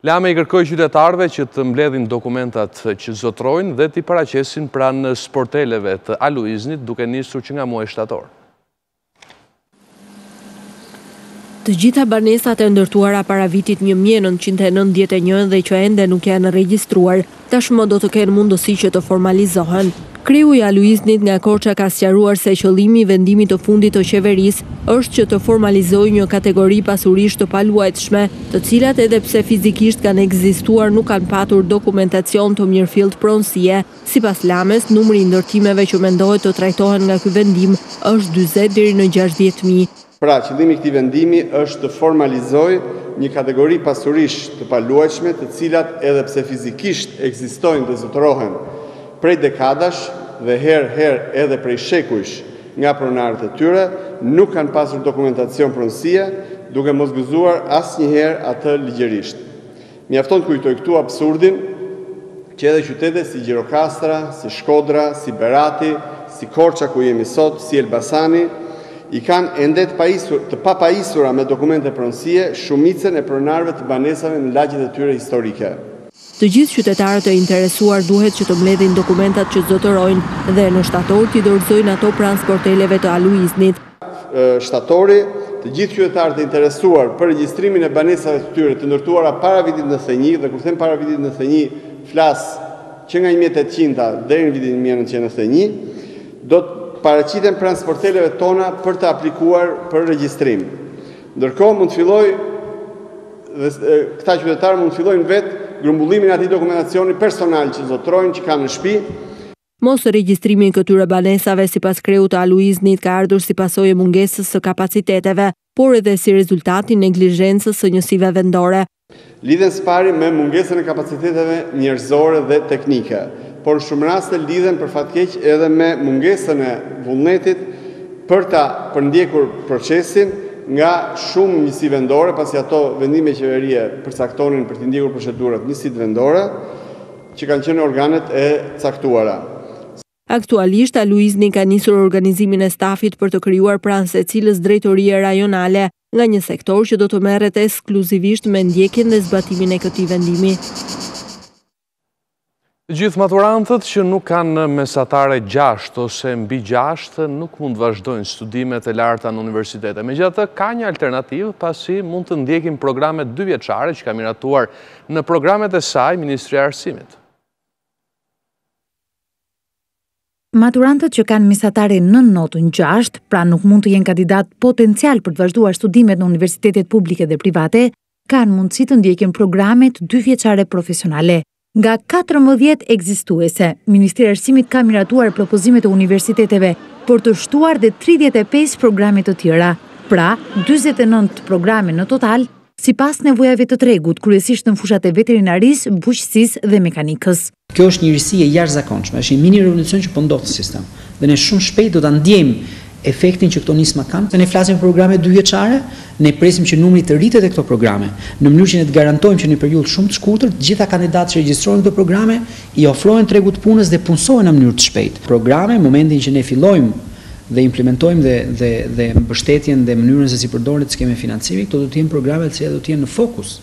Lame i kërkoi qytetarëve që të mbledhin dokumentat që zotrojnë dhe t'i paraqesin pranë sporteleve të Aluiznit, duke nisur që nga muaji shtator. Të gjitha banesat e ndërtuara para vitit 1991 dhe që ende nuk janë regjistruar, tashmë do të kenë mundësi që të formalizohen. Kreu i Aluiznit nga Korça ka sqaruar se qëllimi i vendimit të fundit të qeverisë është që të formalizojë një kategori pasurish të paluajtshme, të cilat edhe pse fizikisht kanë ekzistuar nuk kanë patur dokumentacion të mirëfillt pronësie. Sipas Lames, numri i ndërtimeve që mendohet të trajtohen nga ky vendim është 40 deri në 60.000. Pra, qëllimi i këtij vendimi është të formalizojë një kategori pasurish të paluajtshme, të cilat edhe pse fizikisht ekzistojnë dhe zotërohen prej dekadash dhe herë edhe prej shekujsh nga pronarët e tyre, nuk kanë pasur dokumentacion pronësie, duke mos gëzuar asnjëherë atë ligjërisht. Mjafton të kujtoj këtu absurdin që edhe qytete si Gjirokastra, si Shkodra, si Berati, si Korça ku jemi sot, si Elbasani, i kanë ende të papajisura me dokumente pronësie shumicën e pronarëve të banesave në lagjet e tyre historike. Të gjithë qytetarët e interesuar duhet që të mbledhin dokumentat që zotërojnë dhe në shtator t'i dorëzojnë ato pranë sporteleve të Aluiznit. Shtatori, të gjithë qytetarët e interesuar për regjistrimin e banesave të tyre të ndërtuara para vitit 91, dhe kur them para vitit 91, flas që nga 1800 deri në vitin 1991, do të paraqiten pranë sporteleve tona për të aplikuar për regjistrim. Ndërkohë mund të fillojë këta qytetarë mund të fillojnë vetë grumbullimin e atij dokumentacioni personal që zotrojnë, që kanë në shtëpi. Mos regjistrimin këtyre banesave sipas Kreut të Aluiznit ka ardhur si pasojë mungesës së kapaciteteve, por edhe si rezultati neglizhencës së njësive vendore. Lidhen së pari me mungesën e kapaciteteve njerëzore dhe teknike, por në shumë raste lidhen për fat keq edhe me mungesën e vullnetit për ta përndjekur procesin nga shumë njësi vendore, pasi ato vendime qeverie përcaktonin për t'i ndjekur procedurat njësit vendore, që kanë qenë organet e caktuara. Aktualisht, Aluizni ka nisur organizimin e stafit për të krijuar pranë secilës drejtorie rajonale nga një sektor që do të merret ekskluzivisht me ndjekjen dhe zbatimin e këtij vendimi. Gjithë maturantët që nuk kanë mesatare 6 ose mbi 6 nuk mund vazhdojnë studimet e larta në universitete. Megjithatë, ka një alternativë pasi mund të ndjekin programet 2 vjeçare që ka miratuar në programet e saj Ministria e Arsimit. Maturantët që kanë mesatare nën notën 6, pra nuk mund të jenë kandidat potencial për të vazhduar studimet në universitetet publike dhe private, kanë mundësi të ndjekin programet 2 vjeçare profesionale. Nga 14 ekzistuese, Ministria e Arsimit ka miratuar propozimet e universiteteve për të shtuar dhe 35 programe të tjera, pra 49 programe në total, sipas nevojave të tregut, kryesisht në fushat e veterinarisë, bujqësisë dhe mekanikës. Kjo është një risi e jashtëzakonshme, është një mini revolucion që po ndodh në sistem. Dhe ne shumë shpejt do ta ndjejmë efektin që këto nisma kanë. Ne flasim për programe 2 vjeçare, ne presim që numri të rritet e këto programe, në mënyrë që ne të garantojmë që në një periudhë shumë të shkurtër, të gjitha kandidatët që regjistrohen këto programe i ofrohen tregut të punës dhe punësohen në mënyrë të shpejtë. Programe, në momentin që ne fillojmë dhe implementojmë dhe mbështetjen dhe mënyrën se si përdoret skema financimi, këto do të jenë programe që do të jenë në fokus,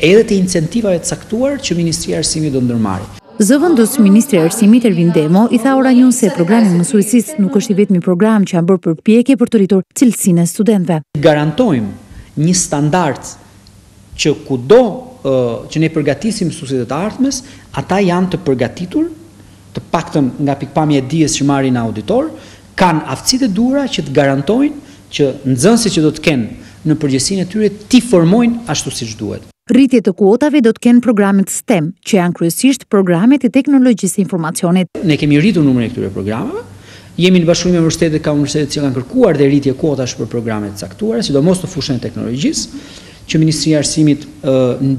edhe të incentivave të caktuar që Ministria e Arsimit do ndërmarrë. Zëvendës Ministri i Arsimit Ervin Demo i tha Oranjun se programi mësuesisë nuk është i vetmi program që bërë përpjekje për të rritur cilësinë e studentëve. Garantojmë një standard që kudo që ne përgatisim mësuesit e të ardhmes, ata janë të përgatitur, të paktën nga pikpamja e dijes që marrin auditor, kanë aftësitë e duhura që të garantojnë që nxënësit që do të kenë në përgjegjësinë e tyre ti formojnë ashtu siç duhet. Rritje të kuotave do të kenë programet STEM, që janë kryesisht programet e teknologjisë e informacionit. Ne kemi rritur numrin e këtyre programeve. Jemi në bashkëpunim me universitetet, ka universitete që kanë kërkuar dhe rritje kuotash për programet të caktuara, sidomos të fushën e teknologjisë, që Ministria e Arsimit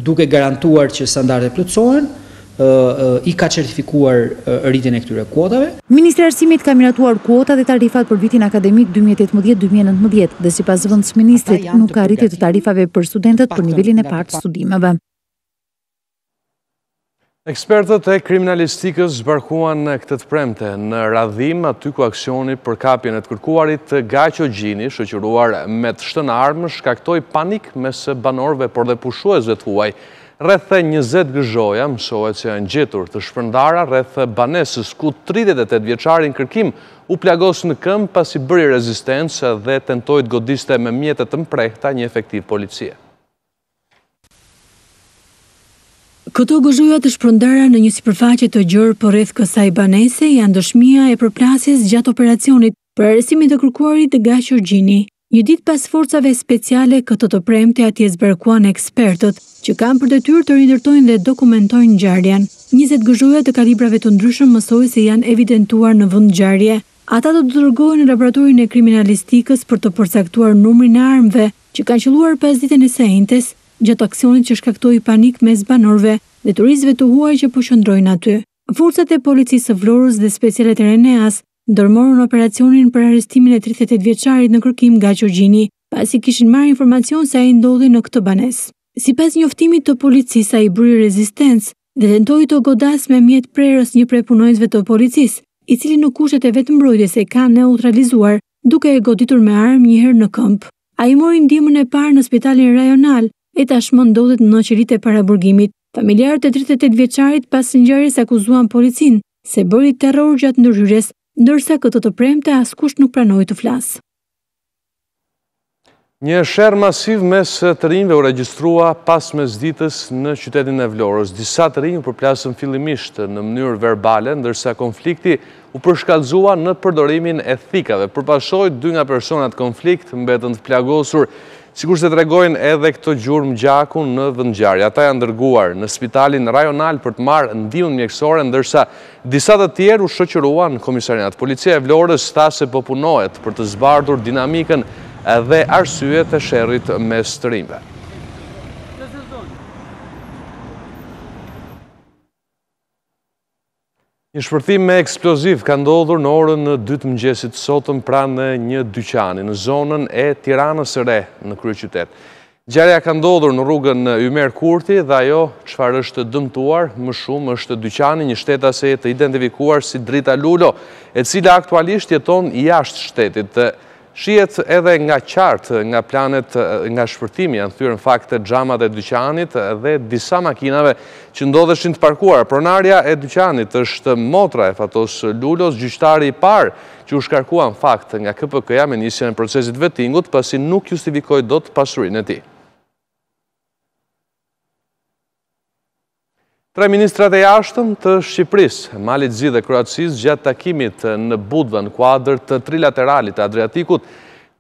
duke garantuar që standardet plotësohen, i ka certifikuar rritjen e këtyre kuotave. Ministri i Arsimit ka miratuar kuotat dhe tarifat për vitin akademik 2018-2019 dhe sipas zëvendës ministrit nuk ka rritje të tarifave për studentët për nivelin e parë të studimeve. Ekspertët e kriminalistikës zbarkuan këtë të premte në radhim aty ku aksioni për kapjen e të kërkuarit Gaqo Gjini, shoqëruar me të shtënë armë, shkaktoi panik mes banorëve por dhe pushuesve të huaj. Rreth 20 gëzhoja mësohet se janë gjetur të shpërndara rreth banesës ku 38 vjeçarin kërkim u plagos në këmbë pasi bëri rezistencë dhe tentoi të godiste me mjete të mprehta një efektiv policie. Këto gëzhuja të shpërndara në një sipërfaqe të gjerë përreth kësaj banese janë dëshmia e përplasjes gjatë operacionit për arrestimin të kërkuarit të Gjorgjini. Një ditë pas forcave speciale këtë të premte atje zbarkuan ekspertët që kanë për detyrë të rindërtojnë dhe dokumentojnë ngjarjen. 20 gëzhuja të kalibrave të ndryshëm mësoi se janë evidentuar në vend ngjarje. Ata do të dërgohen në laboratorin e kriminalistikës për të përcaktuar numrin e armëve që kanë qelluar pas ditën e së njëjtës, gjatë aksionit që shkaktoi panik mes banorëve dhe turistëve të huaj që po qëndrojnë aty. Forcat e policisë së Vlorës dhe specialet e Reneas ndërmorën operacionin për arrestimin e 38 vjeçarit në kërkim Gjorgjini, pasi kishin marrë informacion se ai ndodhi në këtë banesë. Sipas njoftimit të policisë, ai bëri rezistencë dhe tentoi të godas me mjet prerës një prej punonjësve të policisë, i cili në kushtet e vetëmbrojtjes e ka neutralizuar duke e goditur me armë një herë në këmbë. Ai mori ndihmën e parë në spitalin rajonal e tashmë ndodhet në qelitë e paraburgimit. Familjarët e 38 vjeçarit pas ngjarjes akuzuan policinë se bëri terror gjatë ndërhyrjes, ndërsa këtë të premte askush nuk pranoi të flasë. Një sherr masiv mes të rinjve u regjistrua pas mesditës në qytetin e Vlorës. Disa të rinj u përplasën fillimisht në mënyrë verbale, ndërsa konflikti u përshkallëzua në përdorimin e thikave. Përpashoj, 2 nga personat konflikt mbetën të plagosur, sikur se tregojnë edhe këto gjurmë gjaku në vendngjarje. Ata janë dërguar në spitalin rajonal për të marrë ndihmën mjekësore, ndërsa disa të tjerë u shoqëruan në komisariat. Policia e Vlorës tha se po punohet për të zbardhur dinamikën dhe arsyet e sherrit mes të rinjve. Një shpërthim me eksploziv ka ndodhur në orën 2 të mëngjesit sotëm pranë një dyqani në zonën e Tiranës së Re në kryeqytet. Ngjarja ka ndodhur në rrugën Ymer Kurti dhe ajo çfarë është dëmtuar më shumë është dyqani një shtetase të identifikuar si Drita Lulo, e cila aktualisht jeton jashtë shtetit. Shihet edhe nga qartë, nga planet, nga shpërtimi, janë thyrë në fakt xhamat e dyqanit dhe disa makinave që ndodheshin të parkuara. Pronarja e dyqanit është motra e Fatos Lulos, gjyqtari i parë që u shkarkua në fakt nga KPK-ja me nisjen e procesit vettingut, pasi nuk justifikoi dot pasurinë e tij. 3 ministrat e jashtëm të Shqipërisë, Malit Zi dhe Kroacisë gjatë takimit në Budva në kuadër të trilateralit të Adriatikut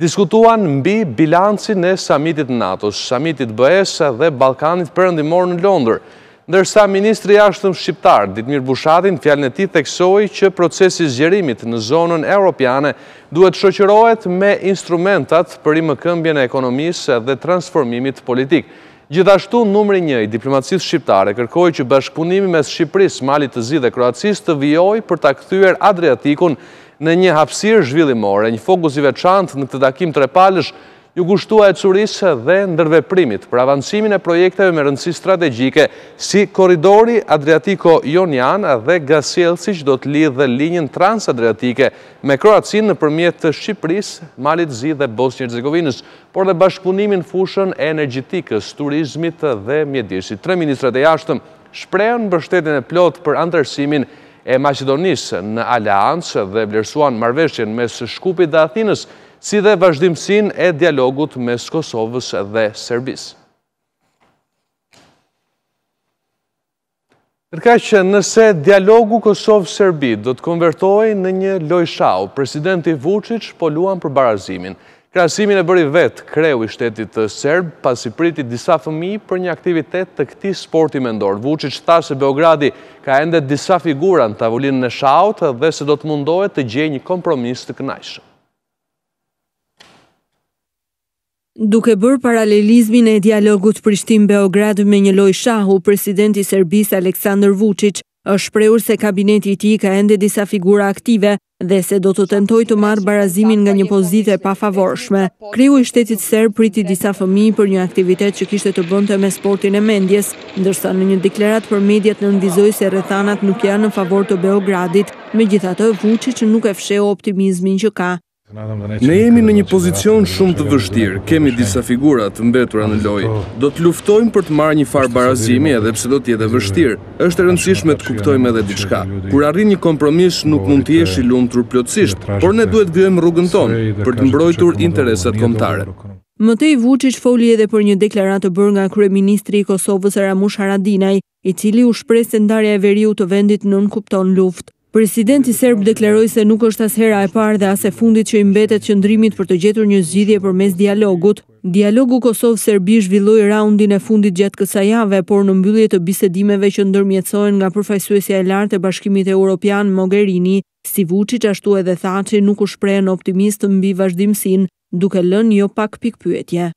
diskutuan mbi bilancin e samitit NATO-s, samitit BE-s dhe Ballkanit Perëndimor në Londër. Ndërsa ministri i jashtëm shqiptar Ditmir Bushati në fjalën e tij theksoi që procesi i zgjerimit në zonën europiane duhet shoqërohet me instrumentat për rimëkëmbjen e ekonomisë dhe transformimit politik. Gjithashtu, numri 1 i diplomacisë shqiptare kërkoi që bashkëpunimi mes Shqipërisë, Malit të Zi dhe Kroacisë të vijojë për ta kthyer Adriatikun në një hapësirë zhvillimore. Një fokus i veçantë në këtë takim trepalësh ju kushtua ecurisë dhe ndërveprimit për avancimin e projekteve me rëndësi strategjike si korridori Adriatiko-Jonian dhe gasjellsi që do të lidhë linjën transadriatike me Kroacinë nëpërmjet Shqipërisë, Malit të Zi dhe Bosnjë-Hercegovinës, por dhe bashkëpunimin fushën e energjetikës, turizmit dhe mjedisit. 3 ministrat e jashtëm shprehën mbështetjen e plotë për anëtarësimin e Maqedonisë në aleancë dhe vlerësuan marrëveshjen mes Shkupit dhe Athinës, si dhe vazhdimsinë e dialogut mes Kosovës dhe Serbisë. Ndërkaq nëse dialogu Kosovë-Serbi do të konvertohej në një lojë shau, presidenti Vučić po luan për barazimin. Krahasimin e bëri vetë kreu i shtetit serb, pasi priti disa fëmijë për një aktivitet të këtij sporti mendor. Vučić tha se Beogradi ka ende disa figura në tavolinën e shaut dhe se do të mundohet të gjejë një kompromis të kënaqshëm. Duke bërë paralelizmin e dialogut Prishtinë-Beograd me një lojë shahu, presidenti i Serbisë Aleksandar Vučić është shprehur se kabineti i tij ka ende disa figura aktive dhe se do të tentojë të marrë barazimin nga një pozitë e pafavorshme. Kreu i shtetit serb priti disa fëmijë për një aktivitet që kishte të bënte me sportin e mendjes, ndërsa në një deklaratë për mediat nënvizoi se rrethanat nuk janë në favor të Beogradit. Megjithatë, Vučić nuk e fsheu optimizmin që ka. Ne jemi në një pozicion shumë të vështirë, kemi disa figura të mbetura në lojë. Do të luftojmë për të marrë një farë barazimi edhe pse do të jetë vështirë. Është e rëndësishme të kuptojmë edhe diçka. Kur arrin një kompromis nuk mund të jesh i lumtur plotësisht, por ne duhet vijojmë rrugën tonë për të mbrojtur interesat kombëtare. Më tej Vučić foli edhe për një deklaratë bërë nga kryeministri i Kosovës Ramush Haradinaj, i cili u shpreh se ndarja e veriut të vendit nuk kupton luftë. Presidenti serb deklaroi se nuk është as hera e parë dhe as e fundit që i mbetet qëndrimit për të gjetur një zgjidhje përmes dialogut. Dialogu Kosovë-Serbi zhvilloi raundin e fundit gjatë kësaj jave, por në mbyllje të bisedimeve që ndërmjetësohen nga përfaqësuesja e lartë e Bashkimit Evropian Mogherini, si Vučić ashtu edhe Thaçi nuk u shprehen optimist mbi vazhdimsinë, duke lënë jo pak pikpyetje.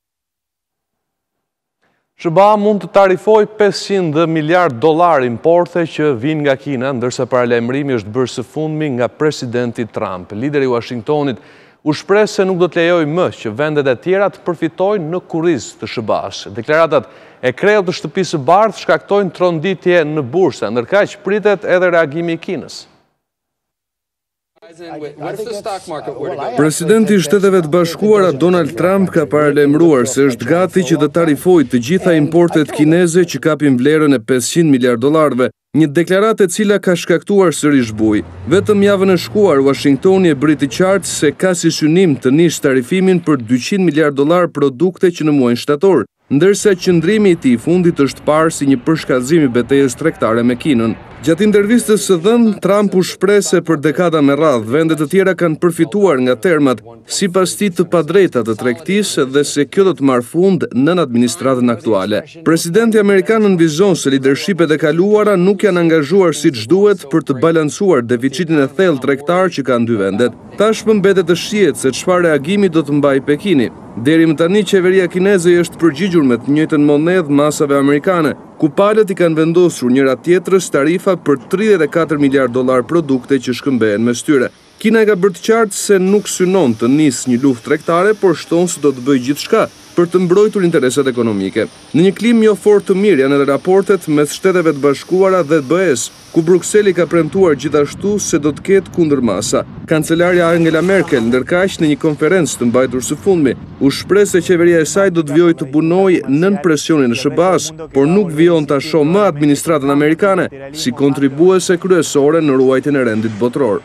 SBA mund të tarifoj $500 miliard importe që vinë nga Kina, ndërsa paralajmërimi është bërë së fundmi nga presidenti Trump. Lideri i Washingtonit u shpreh se nuk do të lejojë më që vendet e tjera të përfitojnë në kurriz të SBA-s. Deklaratat e krejt të Shtëpisë së Bardhë shkaktojnë tronditje në bursa, ndërkaq pritet edhe reagimi i Kinës. Presidenti i Shteteve të Bashkuara Donald Trump ka paralajmëruar se është gati që të tarifojë të gjitha importet kineze që kapin vlerën e $500 miliard, një deklaratë e cila ka shkaktuar sërish bujë. Vetëm javën e shkuar Washingtoni e briti qartë se ka si synim të nisë tarifimin për $200 miliard produkte që në muajin shtator, ndërsa qëndrimi i tij fundit është parë si një përshkallëzim i betejës tregtare me Kinën. Gjatë intervistës së dhënë, Trump u shpreh se për dekada me radhë vendet të tjera kanë përfituar nga termat sipas tij të padrejta të tregtisë dhe se kjo do të marrë fund nën administratën aktuale. Presidenti amerikan nënvizon se lidershipet e kaluara nuk janë angazhuar siç duhet për të balancuar deficitin e thellë tregtar që kanë dy vendet. Tashmë mbetet të shihet se çfarë reagimi do të mbajë Pekini. Deri më tani qeveria kineze është përgjigjur me të njëjtën monedhë masave amerikane, ku palët i kanë vendosur njëra tjetrës tarifa për $34 miliard produkte që shkëmbehen mes tyre. Kina e ka bërë të qartë se nuk synon të nisë një luftë tregtare, por shton se do të bëjë gjithçka për të mbrojtur interesat ekonomike. Në një klim jo fort të mirë janë edhe raportet mes Shteteve të Bashkuara dhe BE-s, ku Brukseli ka premtuar gjithashtu se do të ketë kundërmasa. Kancelarja Angela Merkel, ndërkaq në një konferencë të mbajtur së fundmi, u shpreh se qeveria e saj do të vijojë të punojë nën presionin e SBA-s, por nuk vijon ta shohë më administratën amerikane si kontribuese kryesore në ruajtjen e rendit botror.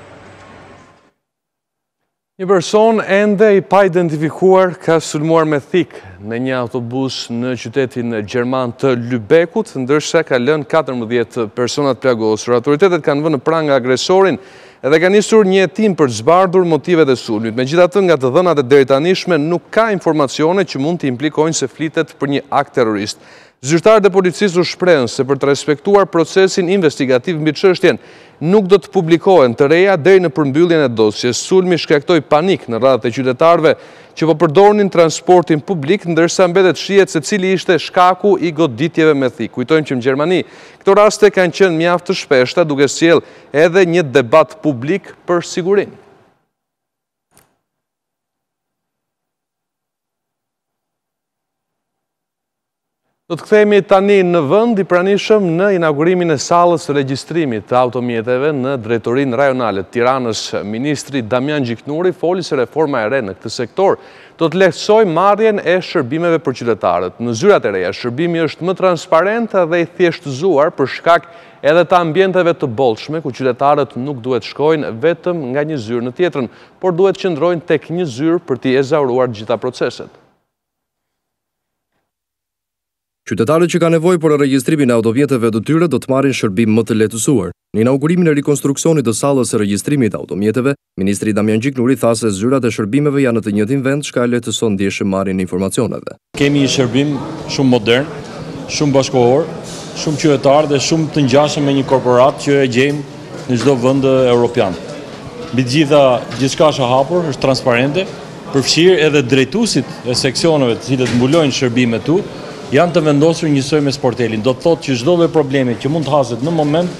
Një person ende i pa identifikuar ka sulmuar me thik në një autobus në qytetin gjerman të Lübeckut, ndërsa ka lënë 14 personat plagosur. Autoritetet kanë vënë pranga agresorin edhe ka nisur një hetim për të zbardhur motivet e sulmit. Megjithatë, nga të dhënat e deritanishme nuk ka informacione që mund të implikojnë se flitet për një akt terrorist. Zyrtarët e policisë u shprehen se për të respektuar procesin investigativ mbi çështjen, nuk do të publikohen të reja deri në përmbylljen e dosjes. Sulmi shkaktoi panik në radhët e qytetarëve që po përdornin transportin publik, ndërsa mbetet shihet se cili ishte shkaku i goditjeve me thik. Kujtojmë që në Gjermani këto raste kanë qenë mjaft të shpeshta, duke sjellë edhe një debat publik për sigurinë. Do të kthehemi tani në vend i pranishëm në inaugurimin e sallës së regjistrimit të automjeteve në Drejtorinë Rajonale të Tiranës. Ministri Damian Gjiknuri foli se reforma e re në këtë sektor do të lehtësojë marrjen e shërbimeve për qytetarët. Në zyrat e reja, shërbimi është më transparent dhe i thjeshtëzuar për shkak edhe të ambienteve të bollshme, ku qytetarët nuk duhet shkojnë vetëm nga një zyrë në tjetrën, por duhet qëndrojnë tek një zyrë për të ezauruar gjitha proceset. Qytetarët që ka nevojë për regjistrimin e automjeteve të tyre do të marrin shërbim më të lehtësuar. Në inaugurimin e rikonstruksionit të sallës së regjistrimit të automjeteve, ministri Damian Gjiknuri tha se zyrat e shërbimeve janë në të njëjtin vend, çka lehtëson ndjeshëm marrjen e informacioneve. Kemi një shërbim shumë modern, shumë bashkëkohor, shumë qytetar dhe shumë të ngjashëm me një korporat që e gjejmë në çdo vend evropian. Mbi gjithçka është e hapur, është transparente, përfshirë edhe drejtuesit e seksioneve të cilët mbulojnë shërbimet tu, janë të vendosur njësoj me sportelin. Do të thotë që çdo lloj problemi që mund të haset në moment,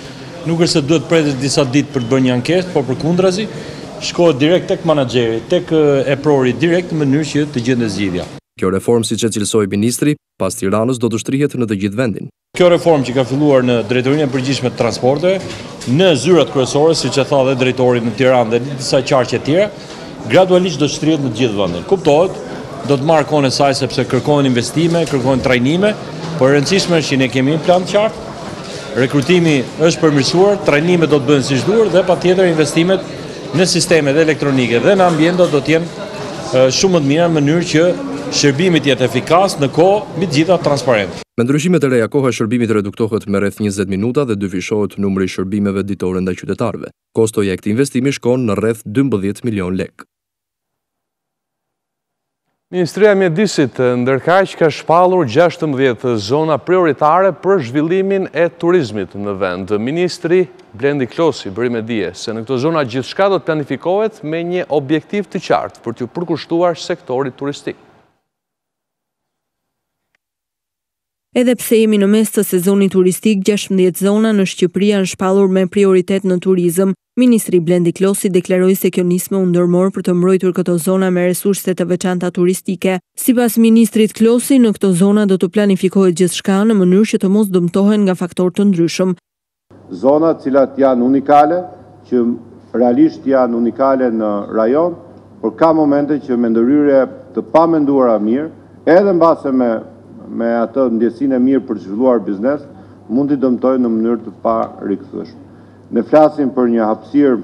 nuk është se duhet pretet disa ditë për të bërë një ankesë, por përkundrazi, shkohet direkt tek menaxheri, tek eprori direkt në mënyrë që të gjendet zgjidhja. Kjo reformë, siç e cilësoi ministri, pas Tiranës do të shtrihet në të gjithë vendin. Kjo reformë që ka filluar në Drejtorinë e Përgjithshme të Transporteve, në zyrat kryesore, siç e tha dhe drejtori në Tiranë dhe disa qarqe të tjera, gradualisht do shtrihet në të gjithë vendin. Kuptohet, do të marrë kohën e saj sepse kërkohen investime, kërkohen trajnime, por e rëndësishme është që ne kemi një plan të qartë. Rekrutimi është përmirësuar, trajnimet do të bëhen siç duhet dhe patjetër investimet në sistemet elektronike dhe në ambiente do të jenë shumë më të mira në mënyrë që shërbimi të jetë efikas në kohë, mbi të gjitha transparent. Me ndryshimet e reja, koha e shërbimit reduktohet me rreth 20 minuta dhe dyfishohet numri i shërbimeve ditore ndaj qytetarëve. Kostoja e këtij investimi shkon në rreth 12 milion lek. Ministria e Mjedisit ndërkaq ka shpallur 16 zona prioritare për zhvillimin e turizmit në vend. Ministri Blendi Klosi bëri me dije se në këto zona gjithçka do të planifikohet me një objektiv të qartë për t'u përkushtuar sektorit turistik. Edhe pse jemi në mes të sezonit turistik, 16 zona në Shqipëri janë shpallur me prioritet në turizëm. Ministri Blendi Klosi deklaroi se kjo nismë u ndërmor për të mbrojtur këto zona me resurse të veçanta turistike. Sipas ministrit Klosi, në këto zona do të planifikohet gjithçka në mënyrë që të mos dëmtohen nga faktorë të ndryshëm. Zona të cilat janë unikale, që realisht janë unikale në rajon, por ka momente që me ndërhyrje të pamenduara mirë, edhe mbase me atë ndjesinë e mirë për të zhvilluar biznes, mund t'i dëmtojnë në mënyrë të pa rikthëshme. Ne flasim për një hapësirë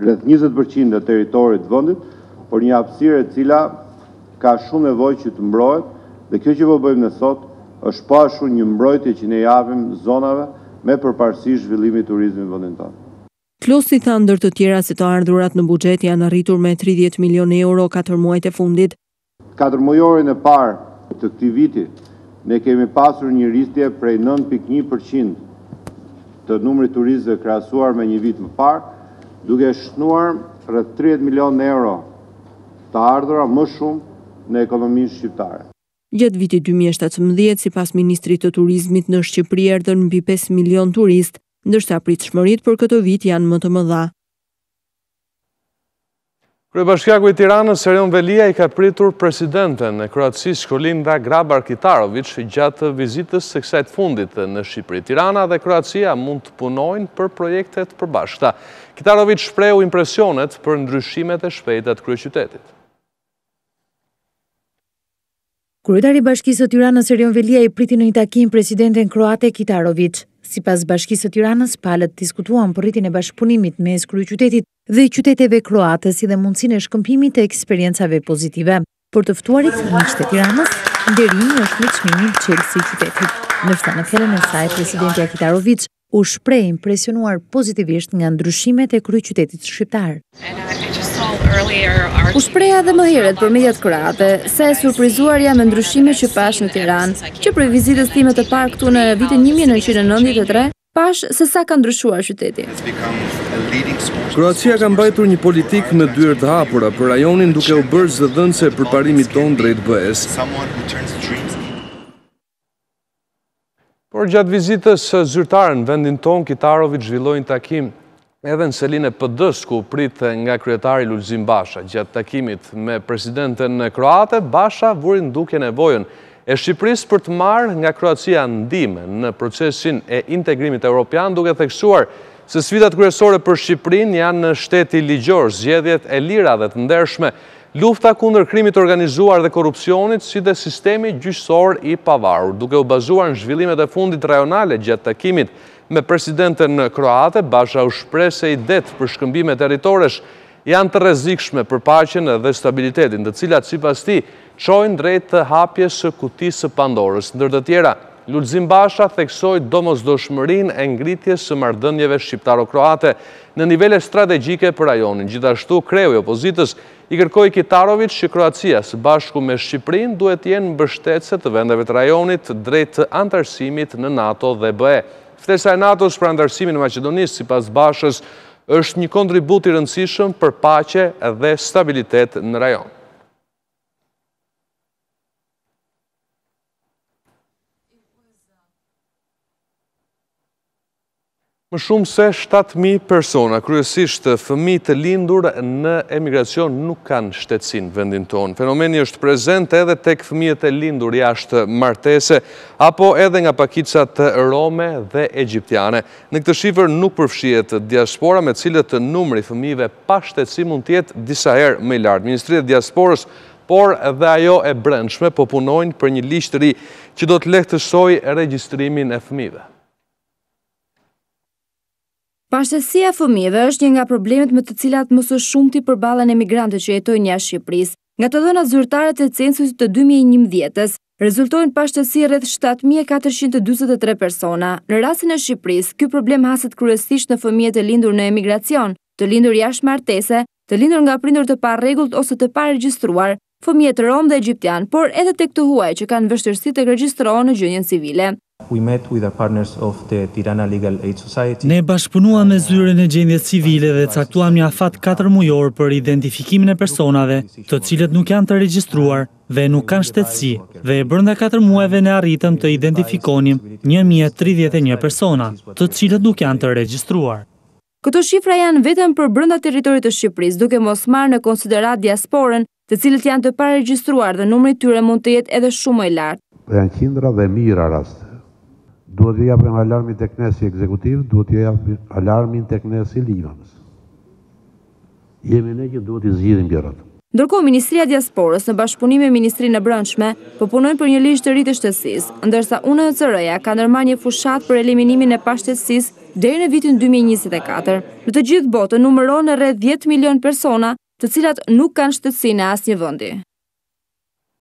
rreth 20% të territorit të vendit, por një hapësirë e cila ka shumë nevojë që të mbrohet, dhe kjo që po bëjmë ne sot është po ashtu një mbrojtje që ne japim zonave me përparësi zhvillimit të turizmit në vendin tonë. Klosi tha ndër të tjera se të ardhurat në buxhet janë arritur me 30 milion euro 4 muajt e fundit. 4 mujorin e parë të këtij viti, ne kemi pasur një rritje prej 9.1% të numrit turistëve krahasuar me një vit më parë, duke shënuar rreth 30 milion euro të ardhura më shumë në ekonominë shqiptare. Gjatë vitit 2017, sipas ministrit të turizmit, në Shqipëri erdhën mbi 5 milion turistë, ndërsa pritshmëritë për këtë vit janë më të mëdha. Kryebashkiaku i Tiranës, Erion Velia, i ka pritur presidenten e Kroacisë Kolinda Grabar-Kitarović gjatë vizitës së kësaj të fundit në Shqipëri. Tirana dhe Kroacia mund të punojnë për projektet përbashkëta. Kitarović shprehu impresionet për ndryshimet e shpejta të kryeqytetit. Kryetari i Bashkisë së Tiranës Erion Velia i priti në një takim presidenten kroate Kitarović. Sipas Bashkisë së Tiranës, palët diskutuan për rritjen e bashkëpunimit mes kryeqytetit dhe qyteteve kroate, si dhe mundësinë e shkëmpimit të eksperiencave pozitive. Për të ftuarit miqtë e Tiranës, nderimi është me çmimin çelësi i qytetit. Ndërsa në fjalën e saj, presidenti Kitarović u shpreh impresionuar pozitivisht nga ndryshimet e kryeqytetit shqiptar. U shpreha edhe më herët për mediat kroate se e surprizuar jam me ndryshimet që pash në Tiranë, që prej vizitës time të parë këtu në vitin 1993, pash se sa ka ndryshuar qyteti. Kroacia ka mbajtur një politikë me dyert të hapura për rajonin, duke u bërë zëdhënëse për parimit ton drejt BE-s. Por gjatë vizitës zyrtare në vendin ton, Kitarović zhvilloi një takim edhe në selinë e PD-s, ku prit nga kryetari Lulzim Basha. Gjatë takimit me presidenten kroate, Basha vuri duke nevojën e Shqipërisë për të marrë nga Kroacia ndihmë në procesin e integrimit evropian, duke theksuar se sfidat kryesore për Shqipërinë janë në shteti ligjor, zgjedhjet e lira dhe të ndershme, lufta kundër krimit organizuar dhe korrupsionit, si dhe sistemi gjyqësor i pavarur. Duke u bazuar në zhvillimet e fundit rajonale gjatë takimit me presidenten kroate, Basha u shpreh se idetë për shkëmbime territoresh janë të rrezikshme për paqen dhe stabilitetin, të cilat sipas tij çojnë drejt hapjes së kutisë së Pandorës. Ndër të tjera, Lulzim Basha theksoi domosdoshmërinë e ngritjes së marrëdhënieve shqiptaro-kroate në nivele strategjike për rajonin. Gjithashtu, kreu i opozitës i kërkoi Kitarović që Kroacia së bashku me Shqipërinë duhet të jenë mbështetëse të vendeve të rajonit drejt antarësimit në NATO dhe BE. Ftesa e NATO-s për antarësimin në Maqedonisë, sipas Bashës, është një kontribut i rëndësishëm për paqe dhe stabilitet në rajon. Më shumë se 7.000 persona, kryesisht fëmijë të lindur në emigracion, nuk kanë shtetësinë në vendin tonë. Fenomeni është prezent edhe tek fëmijët e lindur jashtë martese, apo edhe nga pakicat rome dhe egjiptiane. Në këtë shifër nuk përfshihet diaspora, me cilët numri fëmijëve pa shtetësi mund të jetë disa herë më i lartë. Ministria e Diasporës, por edhe ajo e brendshme, po punojnë për një ligj të ri që do të lehtësojë regjistrimin e fëmijëve. Pashtësia e fëmijëve është një nga problemet me të cilat më së shumti përballen emigrantët që jetojnë jashtë Shqipërisë. Nga të dhënat zyrtare të censusit të 2011-s, rezultojnë pashtësi rreth 7.443 persona. Në rastin e Shqipërisë, ky problem haset kryesisht në fëmijët e lindur në emigracion, të lindur jashtë martese, të lindur nga prindër të parregullt ose të paregjistruar, fëmijët rom dhe egjiptian, por edhe tek të huaj që kanë vështirësi të regjistrohen në gjendjen civile. Ne bashkëpunuam me zyrën e gjendjes civile dhe caktuam një afat 4 mujor për identifikimin e personave, të cilët nuk janë të regjistruar dhe nuk kanë shtetësi, dhe brenda 4 muajve ne arritëm të identifikonim 1031 persona, të cilët nuk janë të regjistruar. Këto shifra janë vetëm për brenda territorit të Shqipërisë, duke mos marrë në konsiderat diasporën, të cilët janë të paregjistruar dhe numri i tyre mund të jetë edhe shumë më i lartë. Janë qindra dhe mijëra raste. Duhet të japim alarmin tek nesi ekzekutiv, duhet të japim alarmin tek nesi ligjës. Jemi ne që duhet të zgjidhim gjërat. Ndërkohë, Ministria e Diasporës në bashkëpunim me Ministrinë e Brendshme po punojnë për një ligj të ri të shtetsisë, ndërsa UNHCR-ja ka ndërmarrë një fushat për eliminimin e pashtetësisë deri në vitin 2024. Në të gjithë botën numëron rreth 10 milion persona, të cilat nuk kanë shtetësi në asnjë vendi.